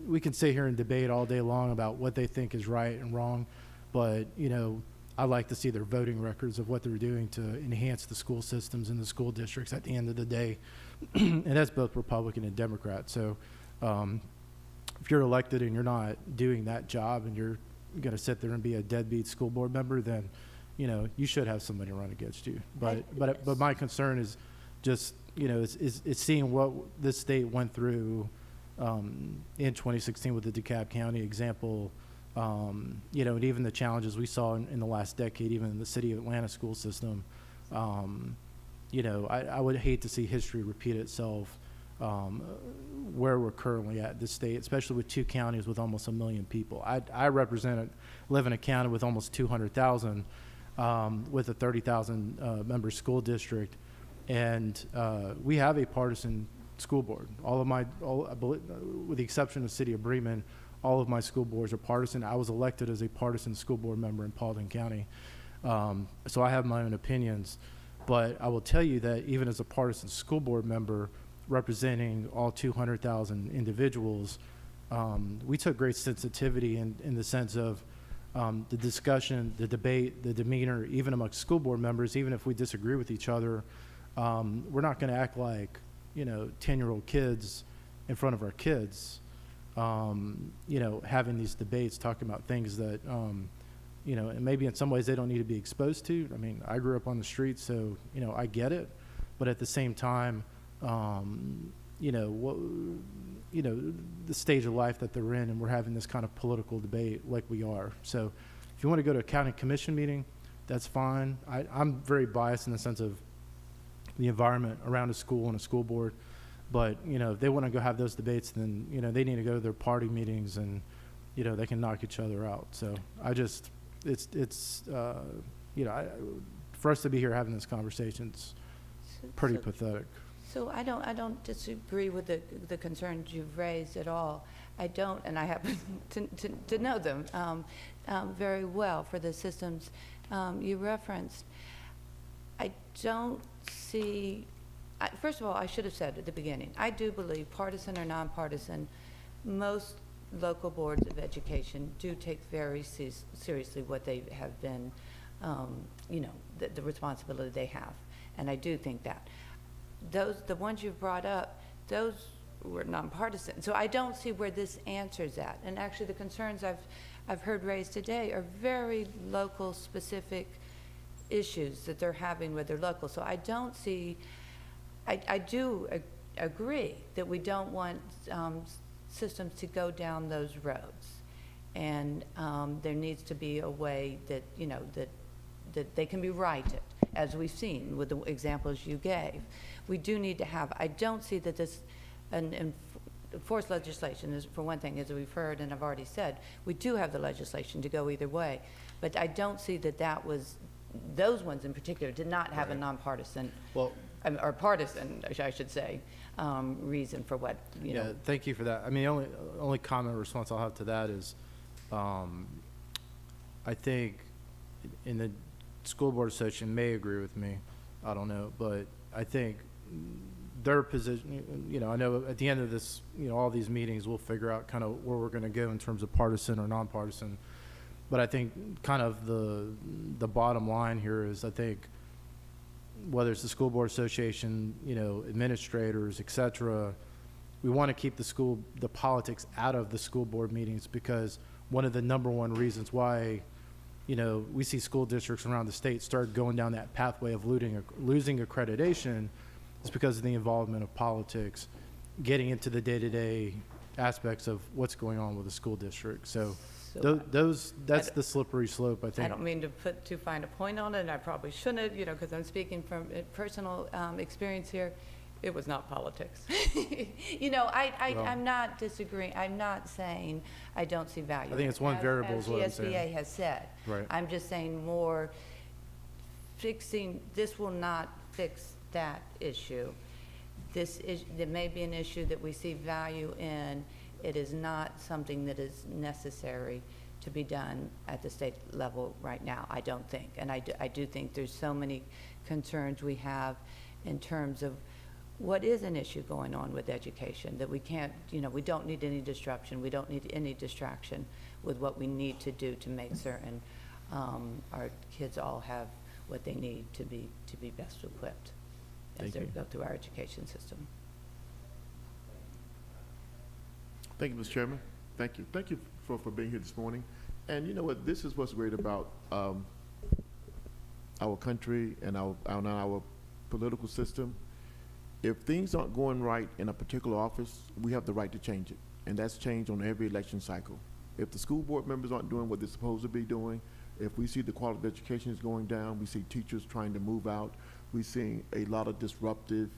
S5: we can sit here and debate all day long about what they think is right and wrong, but, you know, I like to see their voting records of what they're doing to enhance the school systems and the school districts at the end of the day. And that's both Republican and Democrat. So if you're elected and you're not doing that job and you're going to sit there and be a deadbeat school board member, then, you know, you should have somebody run against you. But my concern is just, you know, is seeing what this state went through in 2016 with the DeKalb County example. You know, and even the challenges we saw in the last decade, even in the city of Atlanta school system. You know, I would hate to see history repeat itself where we're currently at this state, especially with two counties with almost 1 million people. I live in a county with almost 200,000 with a 30,000 member school district, and we have a partisan school board. With the exception of the city of Bremen, all of my school boards are partisan. I was elected as a partisan school board member in Paulding County. So I have my own opinions, but I will tell you that even as a partisan school board member representing all 200,000 individuals, we took great sensitivity in the sense of the discussion, the debate, the demeanor, even amongst school board members, even if we disagree with each other, we're not going to act like, you know, 10-year-old kids in front of our kids. You know, having these debates, talking about things that, you know, and maybe in some ways they don't need to be exposed to. I mean, I grew up on the streets, so, you know, I get it. But at the same time, you know, the stage of life that they're in, and we're having this kind of political debate like we are. So if you want to go to a county commission meeting, that's fine. I'm very biased in the sense of the environment around a school and a school board. But, you know, if they want to go have those debates, then, you know, they need to go to their party meetings and, you know, they can knock each other out. So it's you know, for us to be here having this conversation, it's pretty pathetic.
S8: So I don't disagree with the concerns you've raised at all. I don't, and I happen to know them very well for the systems you referenced. I don't see. First of all, I should have said at the beginning, I do believe, partisan or nonpartisan, most local boards of education do take very seriously what they have been, you know, the responsibility they have. And I do think that. The ones you've brought up, those were nonpartisan. So I don't see where this answers that. And actually the concerns I've heard raised today are very local specific issues that they're having with their local. So I don't see, I do agree that we don't want systems to go down those roads. And there needs to be a way that, you know, that they can be righted, as we've seen with the examples you gave. We do need to have, I don't see that this, enforced legislation is, for one thing, as we've heard and I've already said, we do have the legislation to go either way. But I don't see that was, those ones in particular did not have a nonpartisan,
S5: Well,
S8: or partisan, I should say, reason for what, you know.
S5: Thank you for that. I mean, the only comment or response I'll have to that is, I think in the school board association may agree with me, I don't know, but I think their position, you know, I know at the end of this, you know, all these meetings, we'll figure out kind of where we're going to go in terms of partisan or nonpartisan. But I think kind of the bottom line here is, I think, whether it's the school board association, you know, administrators, et cetera, we want to keep the politics out of the school board meetings, because one of the number one reasons why, you know, we see school districts around the state start going down that pathway of losing accreditation is because of the involvement of politics, getting into the day-to-day aspects of what's going on with the school district. So that's the slippery slope, I think.
S8: I don't mean to put too fine a point on it, and I probably shouldn't, you know, because I'm speaking from personal experience here. It was not politics. You know, I'm not disagreeing. I'm not saying I don't see value.
S5: I think it's one variable is what I'm saying.
S8: As GSBA has said.
S5: Right.
S8: I'm just saying more fixing, this will not fix that issue. There may be an issue that we see value in. It is not something that is necessary to be done at the state level right now, I don't think. And I do think there's so many concerns we have in terms of what is an issue going on with education, that we can't, you know, we don't need any disruption, we don't need any distraction with what we need to do to make certain our kids all have what they need to be best equipped as they go through our education system.
S4: Thank you, Mr. Chairman. Thank you. Thank you for being here this morning. And you know what? This is what's great about our country and our political system. If things aren't going right in a particular office, we have the right to change it. And that's changed on every election cycle. If the school board members aren't doing what they're supposed to be doing, if we see the quality of education is going down, we see teachers trying to move out, we're seeing a lot of disruptive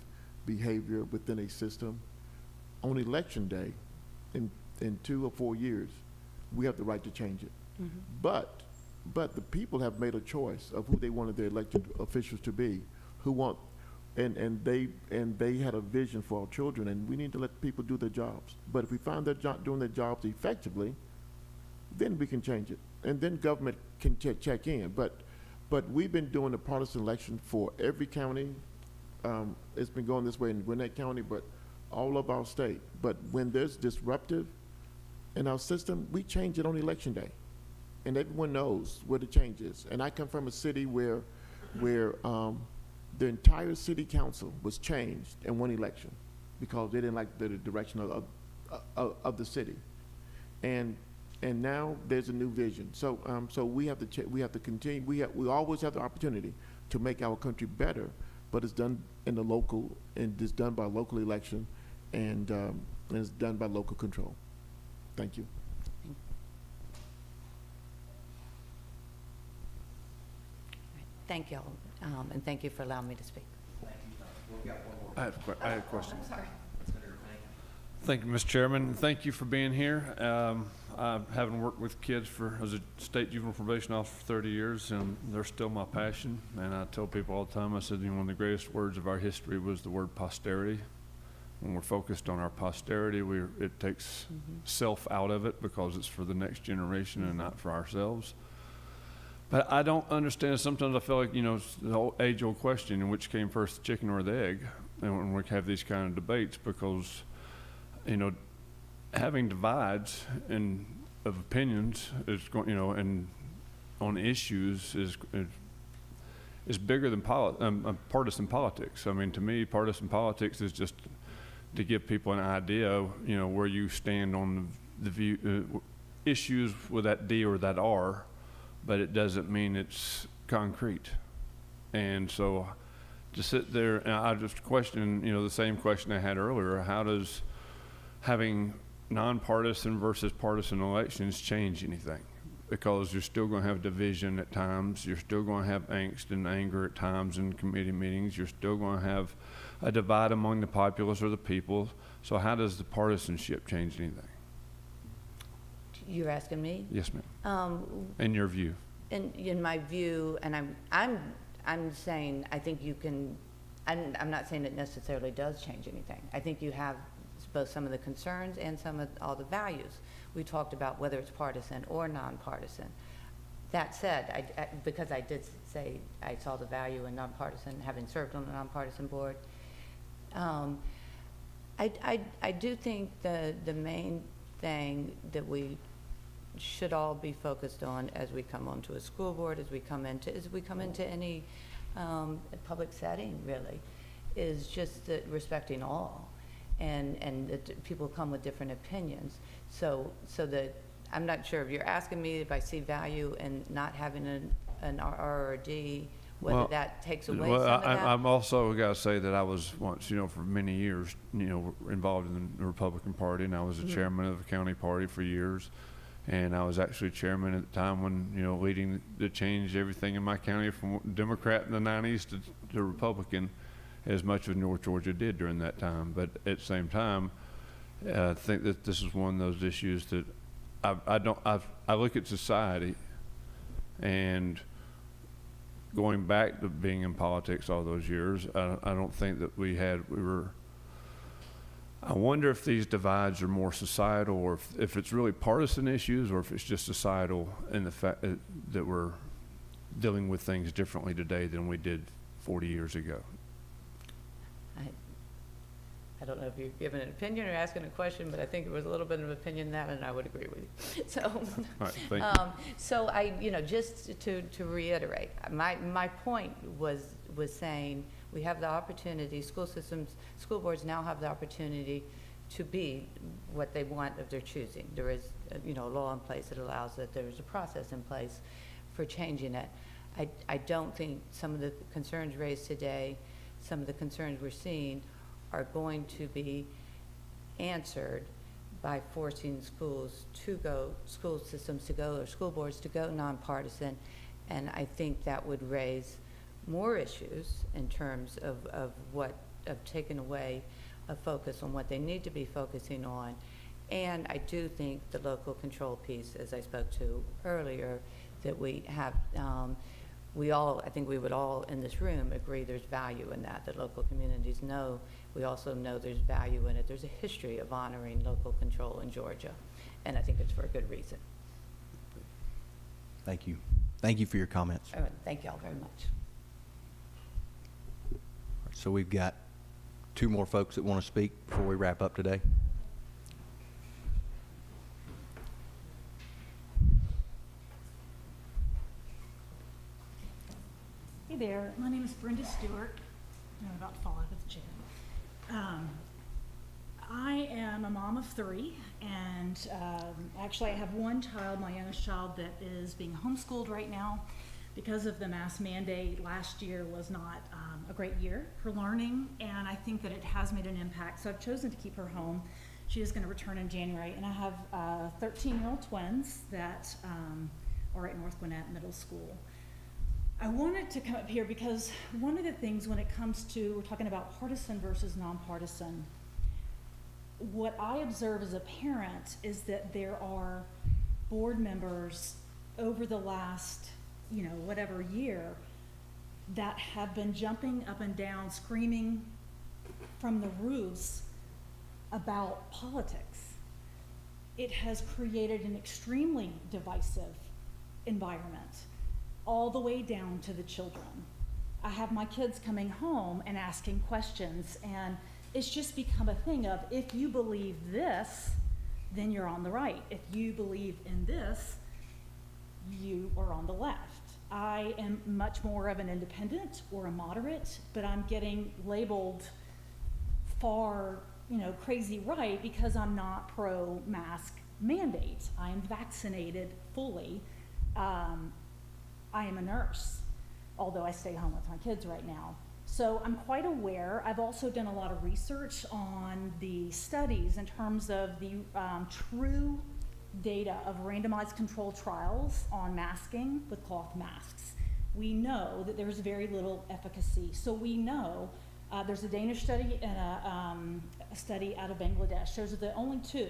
S4: behavior within a system. On election day, in 2 or 4 years, we have the right to change it. Mm-hmm. But the people have made a choice of who they wanted their elected officials to be, who want, and they had a vision for our children, and we need to let people do their jobs. But if we find they're doing their jobs effectively, then we can change it, and then government can check in. But we've been doing a partisan election for every county. It's been going this way in Gwinnett County, but all of our state. But when there's disruptive in our system, we change it on election day, and everyone knows where the change is. And I come from a city where the entire city council was changed in one election because they didn't like the direction of the city, and now there's a new vision. So we have to continue. We always have the opportunity to make our country better, but it's done in the local, and it's done by local election, and it's done by local control. Thank you.
S8: Thank you, and thank you for allowing me to speak.
S3: I have a question.
S8: I'm sorry.
S3: Thank you, Mr. Chairman. Thank you for being here. Having worked with kids as a state juvenile probation officer for 30 years, and they're still my passion. And I tell people all the time, I said, you know, one of the greatest words of our history was the word posterity. When we're focused on our posterity, it takes self out of it because it's for the next generation and not for ourselves. But I don't understand. Sometimes I feel like, you know, it's the age-old question, in which came first, the chicken or the egg, and when we have these kind of debates, because, you know, having divides of opinions is going, you know, and on issues is bigger than partisan politics. I mean, to me, partisan politics is just to give people an idea, you know, where you stand on the view issues with that D or that R, but it doesn't mean it's concrete. And so to sit there, and I just question, you know, the same question I had earlier: how does having nonpartisan versus partisan elections change anything? Because you're still going to have division at times. You're still going to have angst and anger at times in committee meetings. You're still going to have a divide among the populace or the people. So how does the partisanship change anything?
S8: You're asking me?
S3: Yes, ma'am. In your view?
S8: In my view, and I'm saying I think you can. I'm not saying it necessarily does change anything. I think you have both some of the concerns and some of all the values. We talked about whether it's partisan or nonpartisan. That said, because I did say I saw the value in nonpartisan, having served on a nonpartisan board, I do think the main thing that we should all be focused on as we come onto a school board, as we come into any public setting, really, is just that respecting all, and that people come with different opinions. So that, I'm not sure if you're asking me if I see value in not having an RRD, whether
S3: Well,
S8: that takes away
S3: Well,
S8: some of that.
S3: I'm also got to say that I was once, for many years, involved in the Republican Party, and I was the chairman of the county party for years. And I was actually chairman at the time when, leading to change everything in my county from Democrat in the 90s to Republican, as much of North Georgia did during that time. But at the same time, I think that this is one of those issues that I look at society, and going back to being in politics all those years, I don't think that I wonder if these divides are more societal, or if it's really partisan issues, or if it's just societal in the fact that we're dealing with things differently today than we did 40 years ago.
S8: I don't know if you're giving an opinion or asking a question, but I think it was a little bit of opinion in that, and I would agree with you. So,
S3: All right, thank you.
S8: so just to reiterate, my point was saying we have the opportunity, school boards now have the opportunity to be what they want of their choosing. There is, a law in place that allows that. There's a process in place for changing it. I don't think some of the concerns raised today, some of the concerns we're seeing, are going to be answered by forcing school systems to go, or school boards to go nonpartisan. And I think that would raise more issues in terms of taking away a focus on what they need to be focusing on. And I do think the local control piece, as I spoke to earlier, that we have, I think we would all in this room agree there's value in that local communities know. We also know there's value in it. There's a history of honoring local control in Georgia, and I think it's for a good reason.
S1: Thank you. Thank you for your comments.
S8: All right, thank you all very much.
S1: So we've got two more folks that want to speak before we wrap up today.
S9: Hey there, my name is Brenda Stewart. I'm about to fall out of the chair. I am a mom of 3, and actually I have one child, my youngest child, that is being homeschooled right now. Because of the mask mandate, last year was not a great year for learning, and I think that it has made an impact. So I've chosen to keep her home. She is going to return in January, and I have 13-year-old twins that are at North Gwinnett Middle School. I wanted to come up here because one of the things when it comes to, we're talking about partisan versus nonpartisan, what I observe as a parent is that there are board members over the last, whatever year, that have been jumping up and down, screaming from the roofs about politics. It has created an extremely divisive environment, all the way down to the children. I have my kids coming home and asking questions, and it's just become a thing of, if you believe this, then you're on the right. If you believe in this, you are on the left. I am much more of an independent or a moderate, but I'm getting labeled far, crazy right because I'm not pro-mask mandate. I am vaccinated fully. I am a nurse, although I stay home with my kids right now. So I'm quite aware. I've also done a lot of research on the studies in terms of the true data of randomized controlled trials on masking with cloth masks. We know that there's very little efficacy. So we know there's a Danish study and a study out of Bangladesh. Those are the only 2.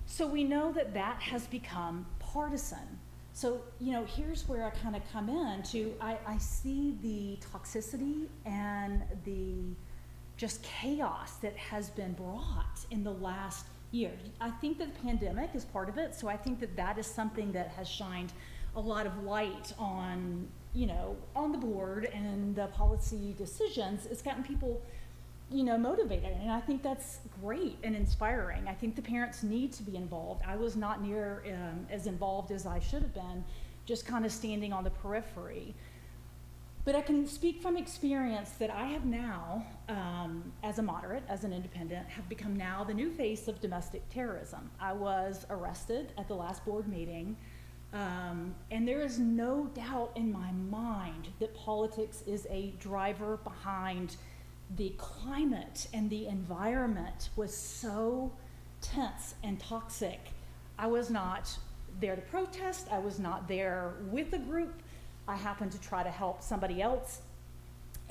S9: So we know that that has become partisan. So, here's where I kind of come in to, I see the toxicity and the just chaos that has been brought in the last year. I think that the pandemic is part of it, so I think that that is something that has shined a lot of light on, on the board and the policy decisions. It's gotten people, motivated. And I think that's great and inspiring. I think the parents need to be involved. I was not near as involved as I should have been, just kind of standing on the periphery. But I can speak from experience that I have now, as a moderate, as an independent, have become now the new face of domestic terrorism. I was arrested at the last board meeting, and there is no doubt in my mind that politics is a driver behind the climate, and the environment was so tense and toxic. I was not there to protest. I was not there with a group. I happened to try to help somebody else,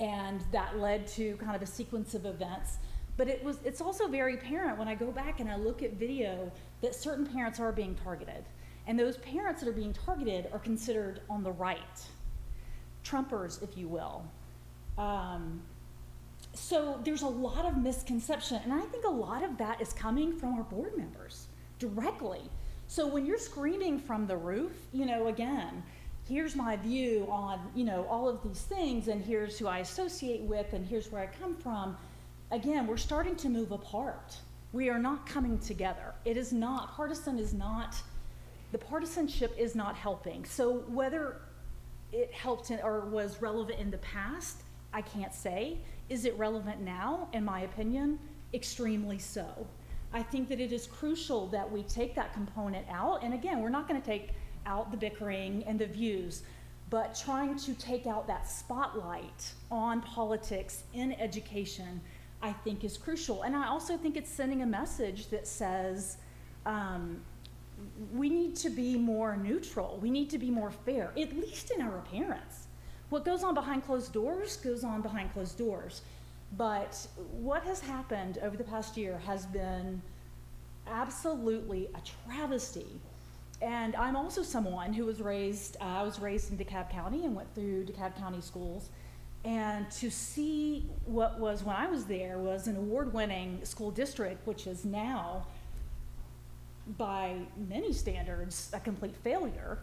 S9: and that led to kind of a sequence of events. But it's also very apparent when I go back and I look at video that certain parents are being targeted. And those parents that are being targeted are considered on the right, Trumpers, if you will. So there's a lot of misconception, and I think a lot of that is coming from our board members directly. So when you're screaming from the roof, again, here's my view on, all of these things, and here's who I associate with, and here's where I come from. Again, we're starting to move apart. We are not coming together. It is not, the partisanship is not helping. So whether it helped or was relevant in the past, I can't say. Is it relevant now? In my opinion, extremely so. I think that it is crucial that we take that component out. And again, we're not going to take out the bickering and the views, but trying to take out that spotlight on politics in education, I think is crucial. And I also think it's sending a message that says, we need to be more neutral. We need to be more fair, at least in our appearance. What goes on behind closed doors goes on behind closed doors. But what has happened over the past year has been absolutely a travesty. And I'm also someone who was raised, I was raised in DeKalb County and went through DeKalb County schools. And to see what was, when I was there, was an award-winning school district, which is now, by many standards, a complete failure.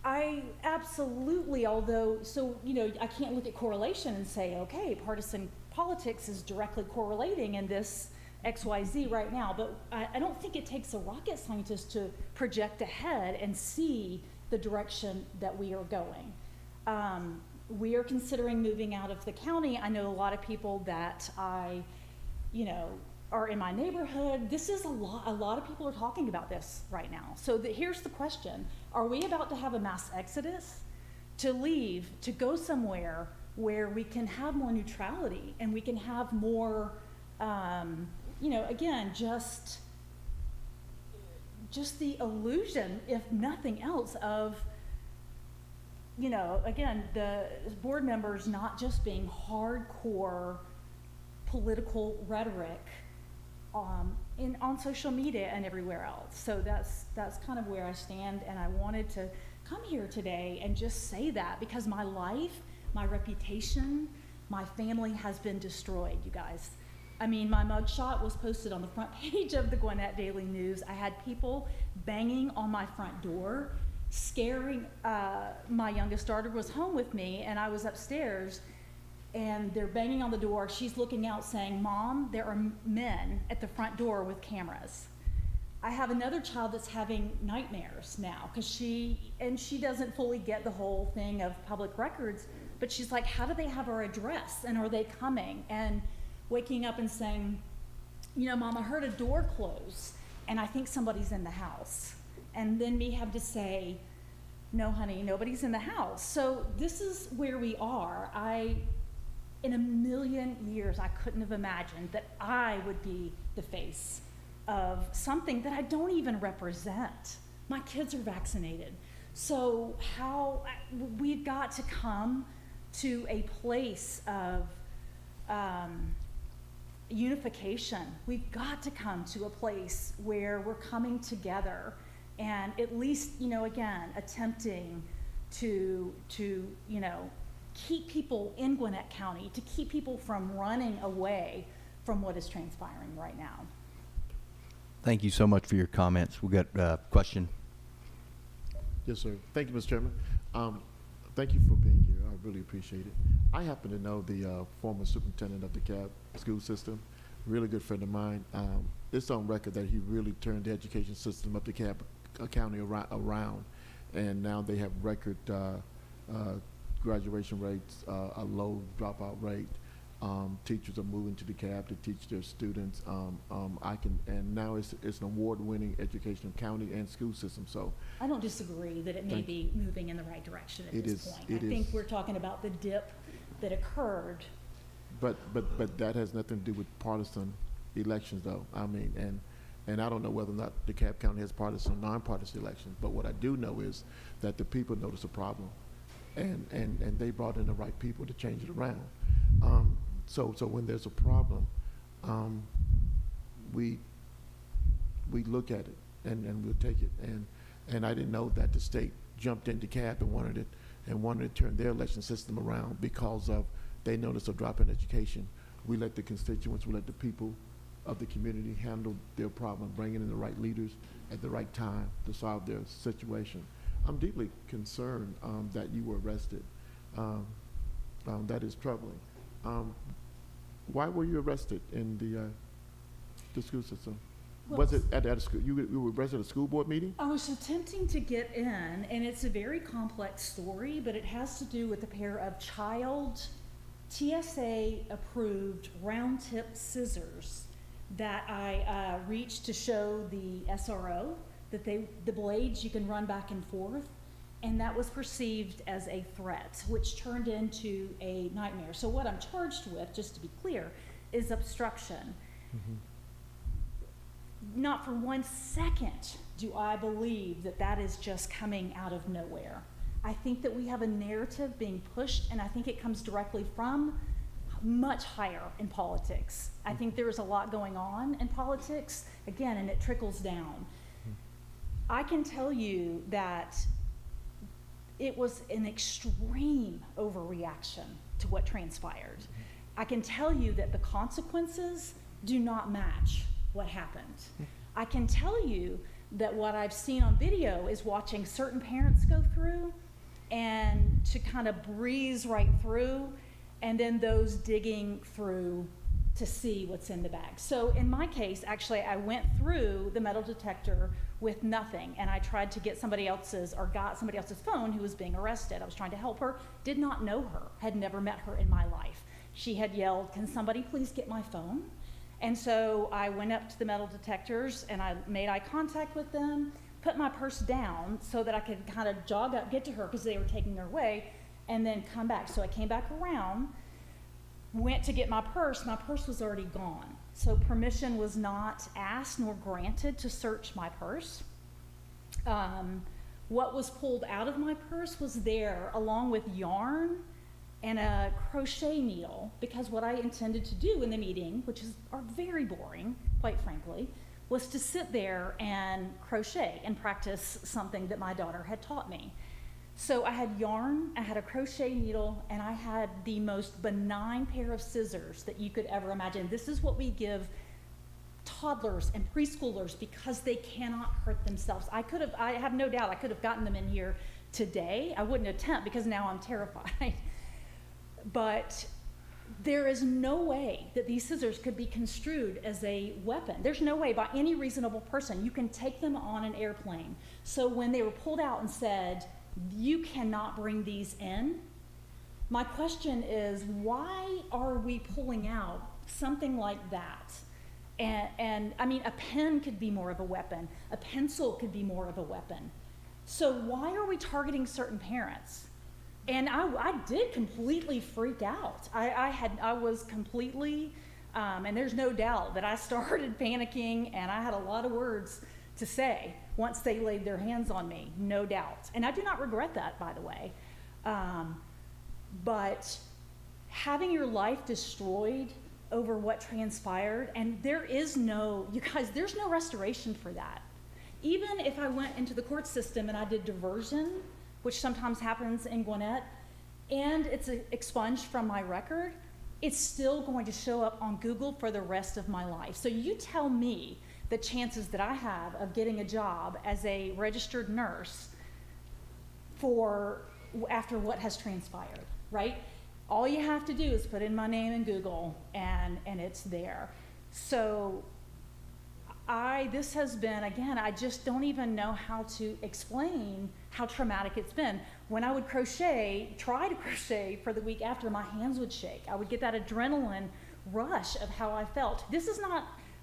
S9: I absolutely, I can't look at correlation and say, okay, partisan politics is directly correlating in this XYZ right now, but I don't think it takes a rocket scientist to project ahead and see the direction that we are going. We are considering moving out of the county. I know a lot of people that are in my neighborhood. This is a lot of people are talking about this right now. So here's the question. Are we about to have a mass exodus to leave, to go somewhere where we can have more neutrality and we can have more, again, just the illusion, if nothing else, of, again, the board members not just being hardcore political rhetoric on social media and everywhere else. So that's kind of where I stand, and I wanted to come here today and just say that, because my life, my reputation, my family has been destroyed, you guys. I mean, my mugshot was posted on the front page of the Gwinnett Daily News. I had people banging on my front door, scaring. My youngest daughter was home with me, and I was upstairs, and they're banging on the door. She's looking out saying, "Mom, there are men at the front door with cameras." I have another child that's having nightmares now because she doesn't fully get the whole thing of public records, but she's like, how do they have our address, and are they coming? And waking up and saying, Mom, I heard a door close and I think somebody's in the house. And then me have to say, no, honey, nobody's in the house. So this is where we are. In a million years, I couldn't have imagined that I would be the face of something that I don't even represent. My kids are vaccinated. So we've got to come to a place of unification. We've got to come to a place where we're coming together and at least, again, attempting to keep people in Gwinnett County, to keep people from running away from what is transpiring right now.
S1: Thank you so much for your comments. We got a question.
S4: Yes, sir. Thank you, Mr. Chairman. Thank thank you for being here. I really appreciate it. I happen to know the former superintendent of the Cab school system, really good friend of mine. It's on record that he really turned the education system up the Cab County around, and now they have record graduation rates, a low dropout rate. Teachers are moving to the Cab to teach their students. And now it's an award-winning educational county and school system. So
S9: I don't disagree that it may be moving in the right direction at
S4: It
S9: this
S4: is-
S9: point.
S4: it
S9: I think
S4: is.
S9: we're talking about the dip that occurred.
S4: But that has nothing to do with partisan elections, though. I mean, and I don't know whether or not DeKalb County has partisan or nonpartisan elections. But what I do know is that the people notice a problem, and they brought in the right people to change it around. So when there's a problem, we look at it and we'll take it. And I didn't know that the state jumped into DeKalb and wanted to turn their election system around because of they noticed a drop in education. We let the constituents, we let the people of the community handle their problem, bringing in the right leaders at the right time to solve their situation. I'm deeply concerned that you were arrested. That is troubling. Why were you arrested in the school system? Was it at a school? You were arrested at a school board meeting?
S9: I was attempting to get in, and it's a very complex story, but it has to do with a pair of child TSA-approved round-tip scissors that I reached to show the SRO that the blades you can run back and forth, and that was perceived as a threat, which turned into a nightmare. So what I'm charged with, just to be clear, is obstruction. Not for 1 second do I believe that that is just coming out of nowhere. I think that we have a narrative being pushed, and I think it comes directly from much higher in politics. I think there is a lot going on in politics, again, and it trickles down. I can tell you that it was an extreme overreaction to what transpired. I can tell you that the consequences do not match what happened. I can tell you that what I've seen on video is watching certain parents go through and to kind of breeze right through, and then those digging through to see what's in the bag. So in my case, actually, I went through the metal detector with nothing, and I tried to get somebody else's, or got somebody else's phone who was being arrested. I was trying to help her, did not know her, had never met her in my life. She had yelled, "Can somebody please get my phone?" And so I went up to the metal detectors and I made eye contact with them, put my purse down so that I could kind of jog up, get to her because they were taking her away, and then come back. So I came back around, went to get my purse was already gone. So permission was not asked nor granted to search my purse. What was pulled out of my purse was there along with yarn and a crochet needle, because what I intended to do in the meeting, which are very boring, quite frankly, was to sit there and crochet and practice something that my daughter had taught me. So I had yarn, I had a crochet needle, and I had the most benign pair of scissors that you could ever imagine. This is what we give toddlers and preschoolers because they cannot hurt themselves. I have no doubt I could have gotten them in here today. I wouldn't attempt because now I'm terrified. But there is no way that these scissors could be construed as a weapon. There's no way by any reasonable person you can take them on an airplane. So when they were pulled out and said, "You cannot bring these in," my question is, why are we pulling out something like that? And I mean, a pen could be more of a weapon. A pencil could be more of a weapon. So why are we targeting certain parents? And I did completely freak out. I was completely, and there's no doubt that I started panicking, and I had a lot of words to say once they laid their hands on me, no doubt. And I do not regret that, by the way. But having your life destroyed over what transpired, and there's no restoration for that. Even if I went into the court system and I did diversion, which sometimes happens in Gwinnett, and it's expunged from my record, it's still going to show up on Google for the rest of my life. So you tell me the chances that I have of getting a job as a registered nurse for after what has transpired, right? All you have to do is put in my name in Google and it's there. So this has been, again, I just don't even know how to explain how traumatic it's been. When I would try to crochet for the week after, my hands would shake. I would get that adrenaline rush of how I felt.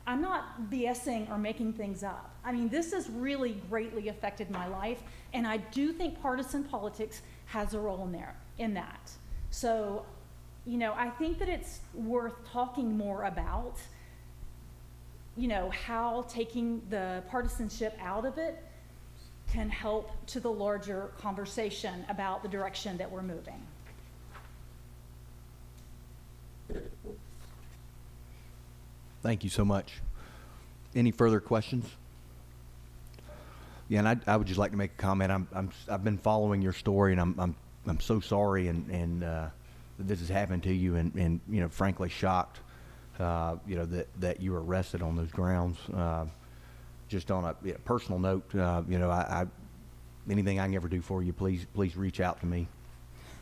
S9: I'm not BSing or making things up. I mean, this has really greatly affected my life, and I do think partisan politics has a role in that. So, I think that it's worth talking more about, how taking the partisanship out of it can help to the larger conversation about the direction that we're moving.
S1: Thank you so much. Any further questions? Yeah, and I would just like to make a comment. I've been following your story, and I'm so sorry and that this has happened to you, and frankly shocked that you were arrested on those grounds. Just on a personal note, anything I can ever do for you, please reach out to me.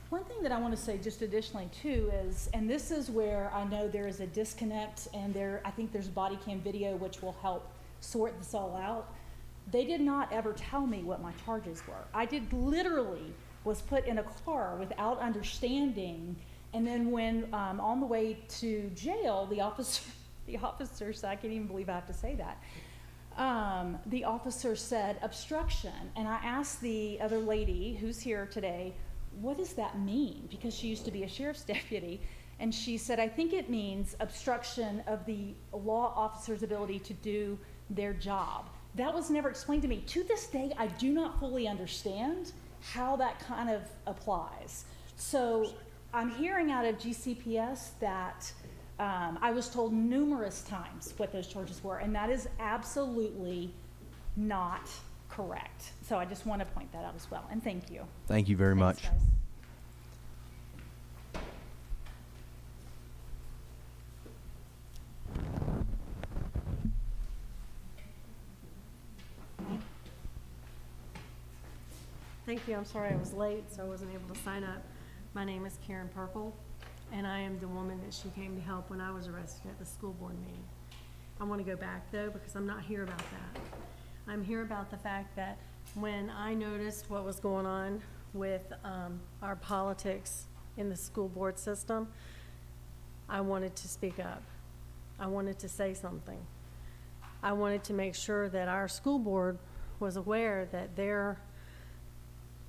S9: One thing that I want to say just additionally too is, and this is where I know there is a disconnect, and I think there's body cam video which will help sort this all out. They did not ever tell me what my charges were. I literally was put in a car without understanding, and then when on the way to jail, the officer said, I can't even believe I have to say that. The officer said obstruction, and I asked the other lady who's here today, what does that mean? Because she used to be a sheriff's deputy, and she said, I think it means obstruction of the law officer's ability to do their job. That was never explained to me. To this day, I do not fully understand how that kind of applies. So I'm hearing out of GCPS that I was told numerous times what those charges were, and that is absolutely not correct. So I just want to point that out as well, and thank you.
S1: Thank you very much.
S9: Thanks, guys.
S10: Thank you. I'm sorry I was late, so I wasn't able to sign up. My name is Karen Purple, and I am the woman that she came to help when I was arrested at the school board meeting. I want to go back, though, because I'm not here about that. I'm here about the fact that when I noticed what was going on with our politics in the school board system, I wanted to speak up. I wanted to say something. I wanted to make sure that our school board was aware that their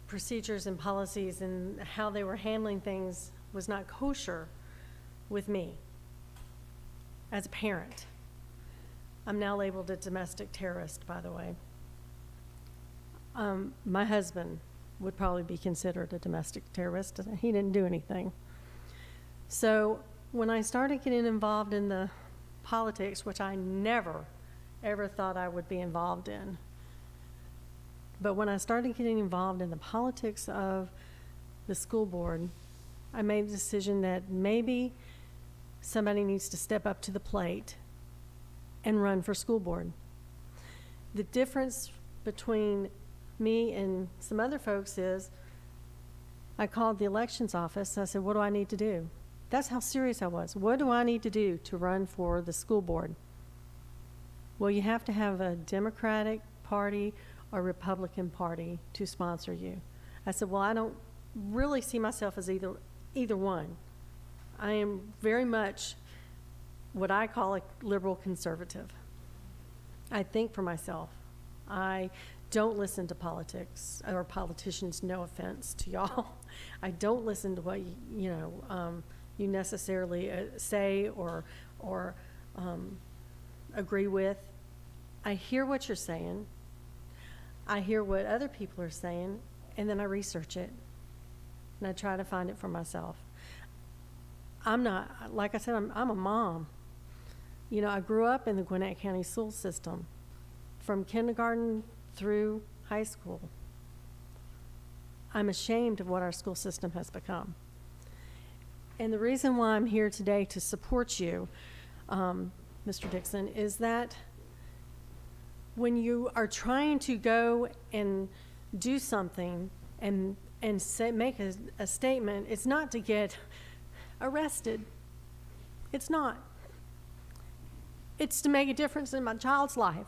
S10: procedures and policies and how they were handling things was not kosher with me as a parent. I'm now labeled a domestic terrorist, by the way. My husband would probably be considered a domestic terrorist. He didn't do anything. So when I started getting involved in the politics, which I never, ever thought I would be involved in, but when I started getting involved in the politics of the school board, I made the decision that maybe somebody needs to step up to the plate and run for school board. The difference between me and some other folks is I called the elections office and I said, what do I need to do? That's how serious I was. What do I need to do to run for the school board? Well, you have to have a Democratic Party or Republican Party to sponsor you. I said, well, I don't really see myself as either one. I am very much what I call a liberal conservative. I think for myself. I don't listen to politics or politicians, no offense to y'all. I don't listen to what you necessarily say or agree with. I hear what you're saying. I hear what other people are saying, and then I research it, and I try to find it for myself. I'm not, like I said, I'm a mom. You know, I grew up in the Gwinnett County school system from kindergarten through high school. I'm ashamed of what our school system has become. And the reason why I'm here today to support you, Mr. Dixon, is that when you are trying to go and do something and and make a statement, it's not to get arrested. It's not. It's to make a difference in my child's life.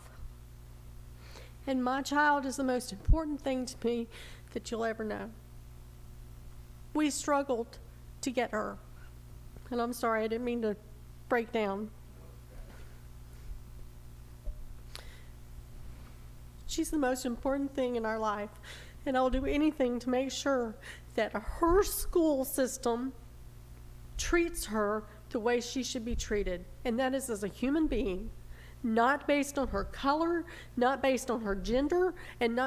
S10: And my child is the most important thing to me that you'll ever know. We struggled to get her. And I'm sorry, I didn't mean to break down. She's the most important thing in our life. And I'll do anything to make sure that her school system treats her the way she should be treated. And that is as a human being, not based on her color, not based on her gender, and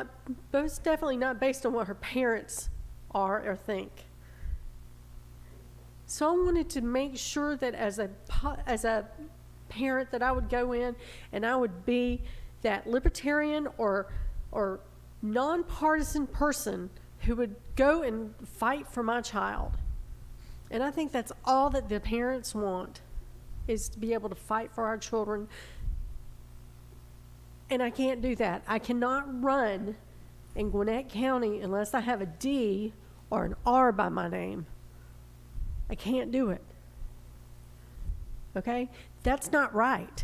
S10: most definitely not based on what her parents are or think. So I wanted to make sure that as a parent that I would go in and I would be that libertarian or nonpartisan person who would go and fight for my child. And I think that's all that the parents want, is to be able to fight for our children. And I can't do that. I cannot run in Gwinnett County unless I have a D or an R by my name. I can't do it. Okay? That's not right.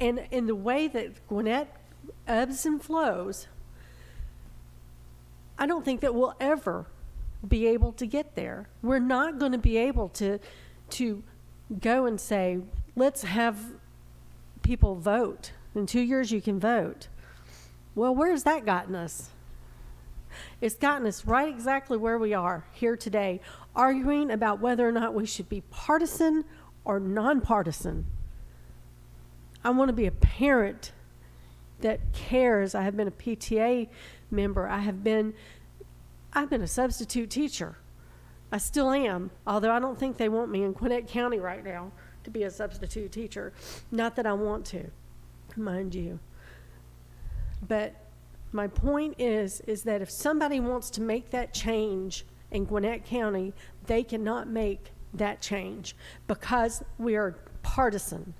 S10: And in the way that Gwinnett ebbs and flows, I don't think that we'll ever be able to get there. We're not going to be able to go and say, let's have people vote. In 2 years you can vote. Well, where's that gotten us? It's gotten us right exactly where we are here today, arguing about whether or not we should be partisan or nonpartisan. I want to be a parent that cares. I have been a PTA member. I've been a substitute teacher. I still am, although I don't think they want me in Gwinnett County right now to be a substitute teacher. Not that I want to, mind you. But my point is that if somebody wants to make that change in Gwinnett County, they cannot make that change because we are partisan.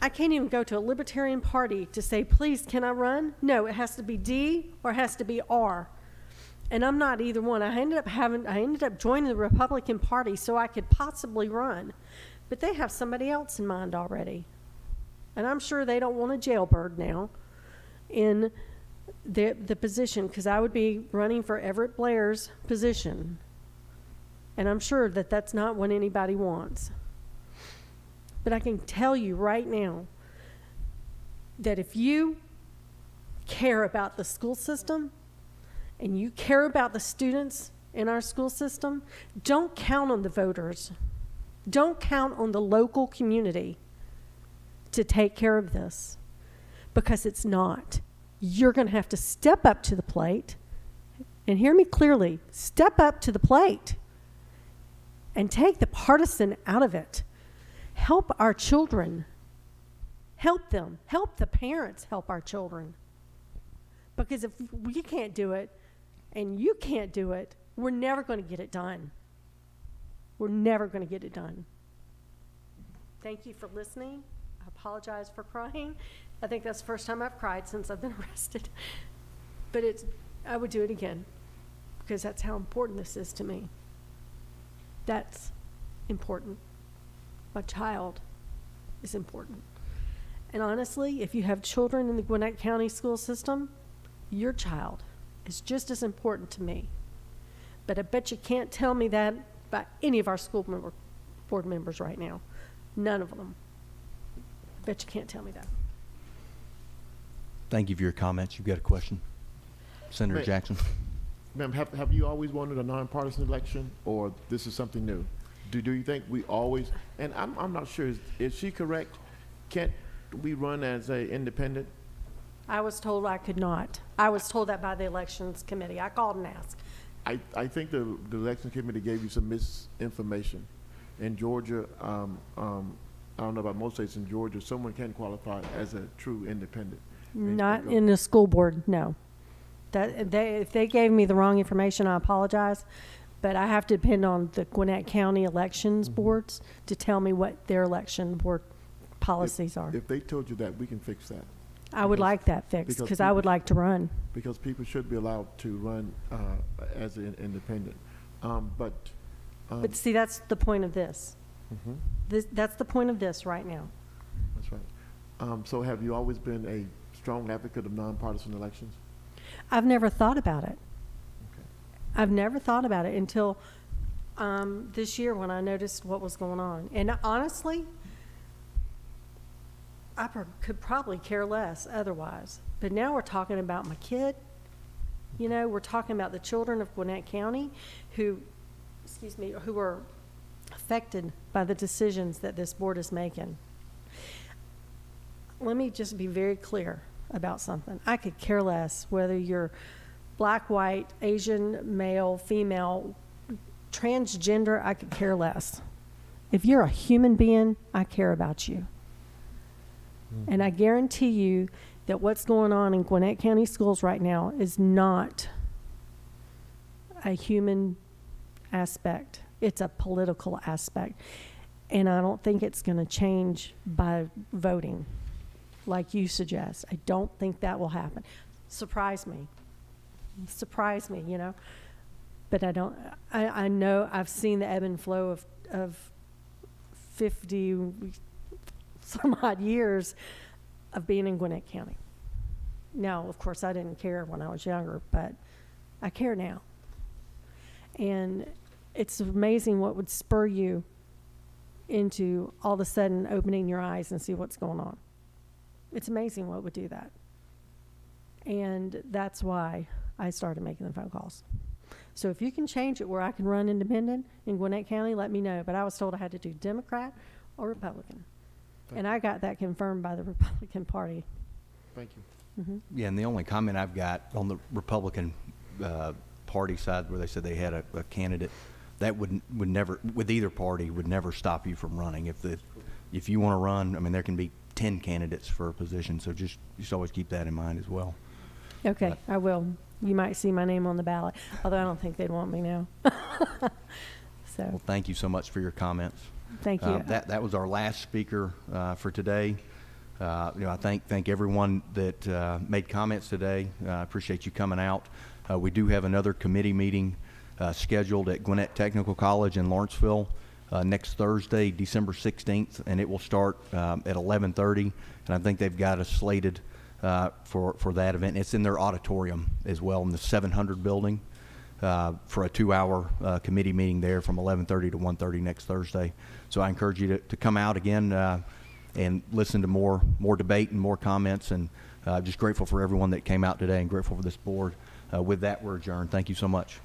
S10: I can't even go to a Libertarian Party to say, please, can I run? No, it has to be D or it has to be R. And I'm not either one. I ended up joining the Republican Party so I could possibly run. But they have somebody else in mind already. And I'm sure they don't want a jailbird now in the position, because I would be running for Everett Blair's position. And I'm sure that that's not what anybody wants. But I can tell you right now that if you care about the school system and you care about the students in our school system, don't count on the voters. Don't count on the local community to take care of this, because it's not. You're going to have to step up to the plate, and hear me clearly, step up to the plate and take the partisan out of it. Help our children. Help them. Help the parents help our children. Because if we can't do it and you can't do it, we're never going to get it done. We're never going to get it done. Thank you for listening. I apologize for crying. I think that's the first time I've cried since I've been arrested. But I would do it again, because that's how important this is to me. That's important. My child is important. And honestly, if you have children in the Gwinnett County school system, your child is just as important to me. But I bet you can't tell me that by any of our board members right now. None of them. I bet you can't tell me that.
S1: Thank you for your comments. You've got a question? Senator
S4: Ma'am.
S1: Jackson.
S4: Ma'am, have you always wanted a nonpartisan election, or this is something new? Do you think we always, and I'm not sure, is she correct? Can't we run as a independent?
S10: I was told I could not. I was told that by the elections committee. I called and asked.
S4: I think the election committee gave you some misinformation. In Georgia, I don't know about most states in Georgia, someone can qualify as a true independent.
S10: Not in the school board, no. If they gave me the wrong information, I apologize. But I have to depend on the Gwinnett County elections boards to tell me what their election board policies are.
S4: If they told you that, we can fix that.
S10: I would like that fixed,
S4: because
S10: because I would like to run.
S4: Because people should be allowed to run as an independent.
S10: But see, that's the point of this. That's the point of this right now.
S4: That's right. So have you always been a strong advocate of nonpartisan elections?
S10: I've never thought about it.
S4: Okay.
S10: I've never thought about it until this year when I noticed what was going on. And honestly, I could probably care less otherwise. But now we're talking about my kid. You know, we're talking about the children of Gwinnett County who are affected by the decisions that this board is making. Let me just be very clear about something. I could care less whether you're black, white, Asian, male, female, transgender. I could care less. If you're a human being, I care about you. And I guarantee you that what's going on in Gwinnett County schools right now is not a human aspect. It's a political aspect. And I don't think it's going to change by voting like you suggest. I don't think that will happen. Surprise me, you know. But I know I've seen the ebb and flow of 50 some odd years of being in Gwinnett County. Now, of course, I didn't care when I was younger, but I care now. And it's amazing what would spur you into all of a sudden opening your eyes and see what's going on. It's amazing what would do that. And that's why I started making the phone calls. So if you can change it where I can run independent in Gwinnett County, let me know. But I was told I had to do Democrat or Republican. And I got that confirmed by the Republican Party.
S4: Thank you.
S1: Yeah, and the only comment I've got on the Republican Party side where they said they had a candidate, that would never, with either party, would never stop you from running. If you want to run, I mean, there can be 10 candidates for a position, so just always keep that in mind as well.
S10: Okay, I will. You might see my name on the ballot, although I don't think they'd want me now.
S1: Well, thank you so much for your comments.
S10: Thank you.
S1: That was our last speaker for today. I thank everyone that made comments today. I appreciate you coming out. We do have another committee meeting scheduled at Gwinnett Technical College in Lawrenceville next Thursday, December 16th, and it will start at 11:30. And I think they've got us slated for that event. It's in their auditorium as well in the 700 building for a 2-hour committee meeting there from 11:30 to 1:30 next Thursday. So I encourage you to come out again and listen to more debate and more comments. And just grateful for everyone that came out today and grateful for this board. With that, we're adjourned. Thank you so much.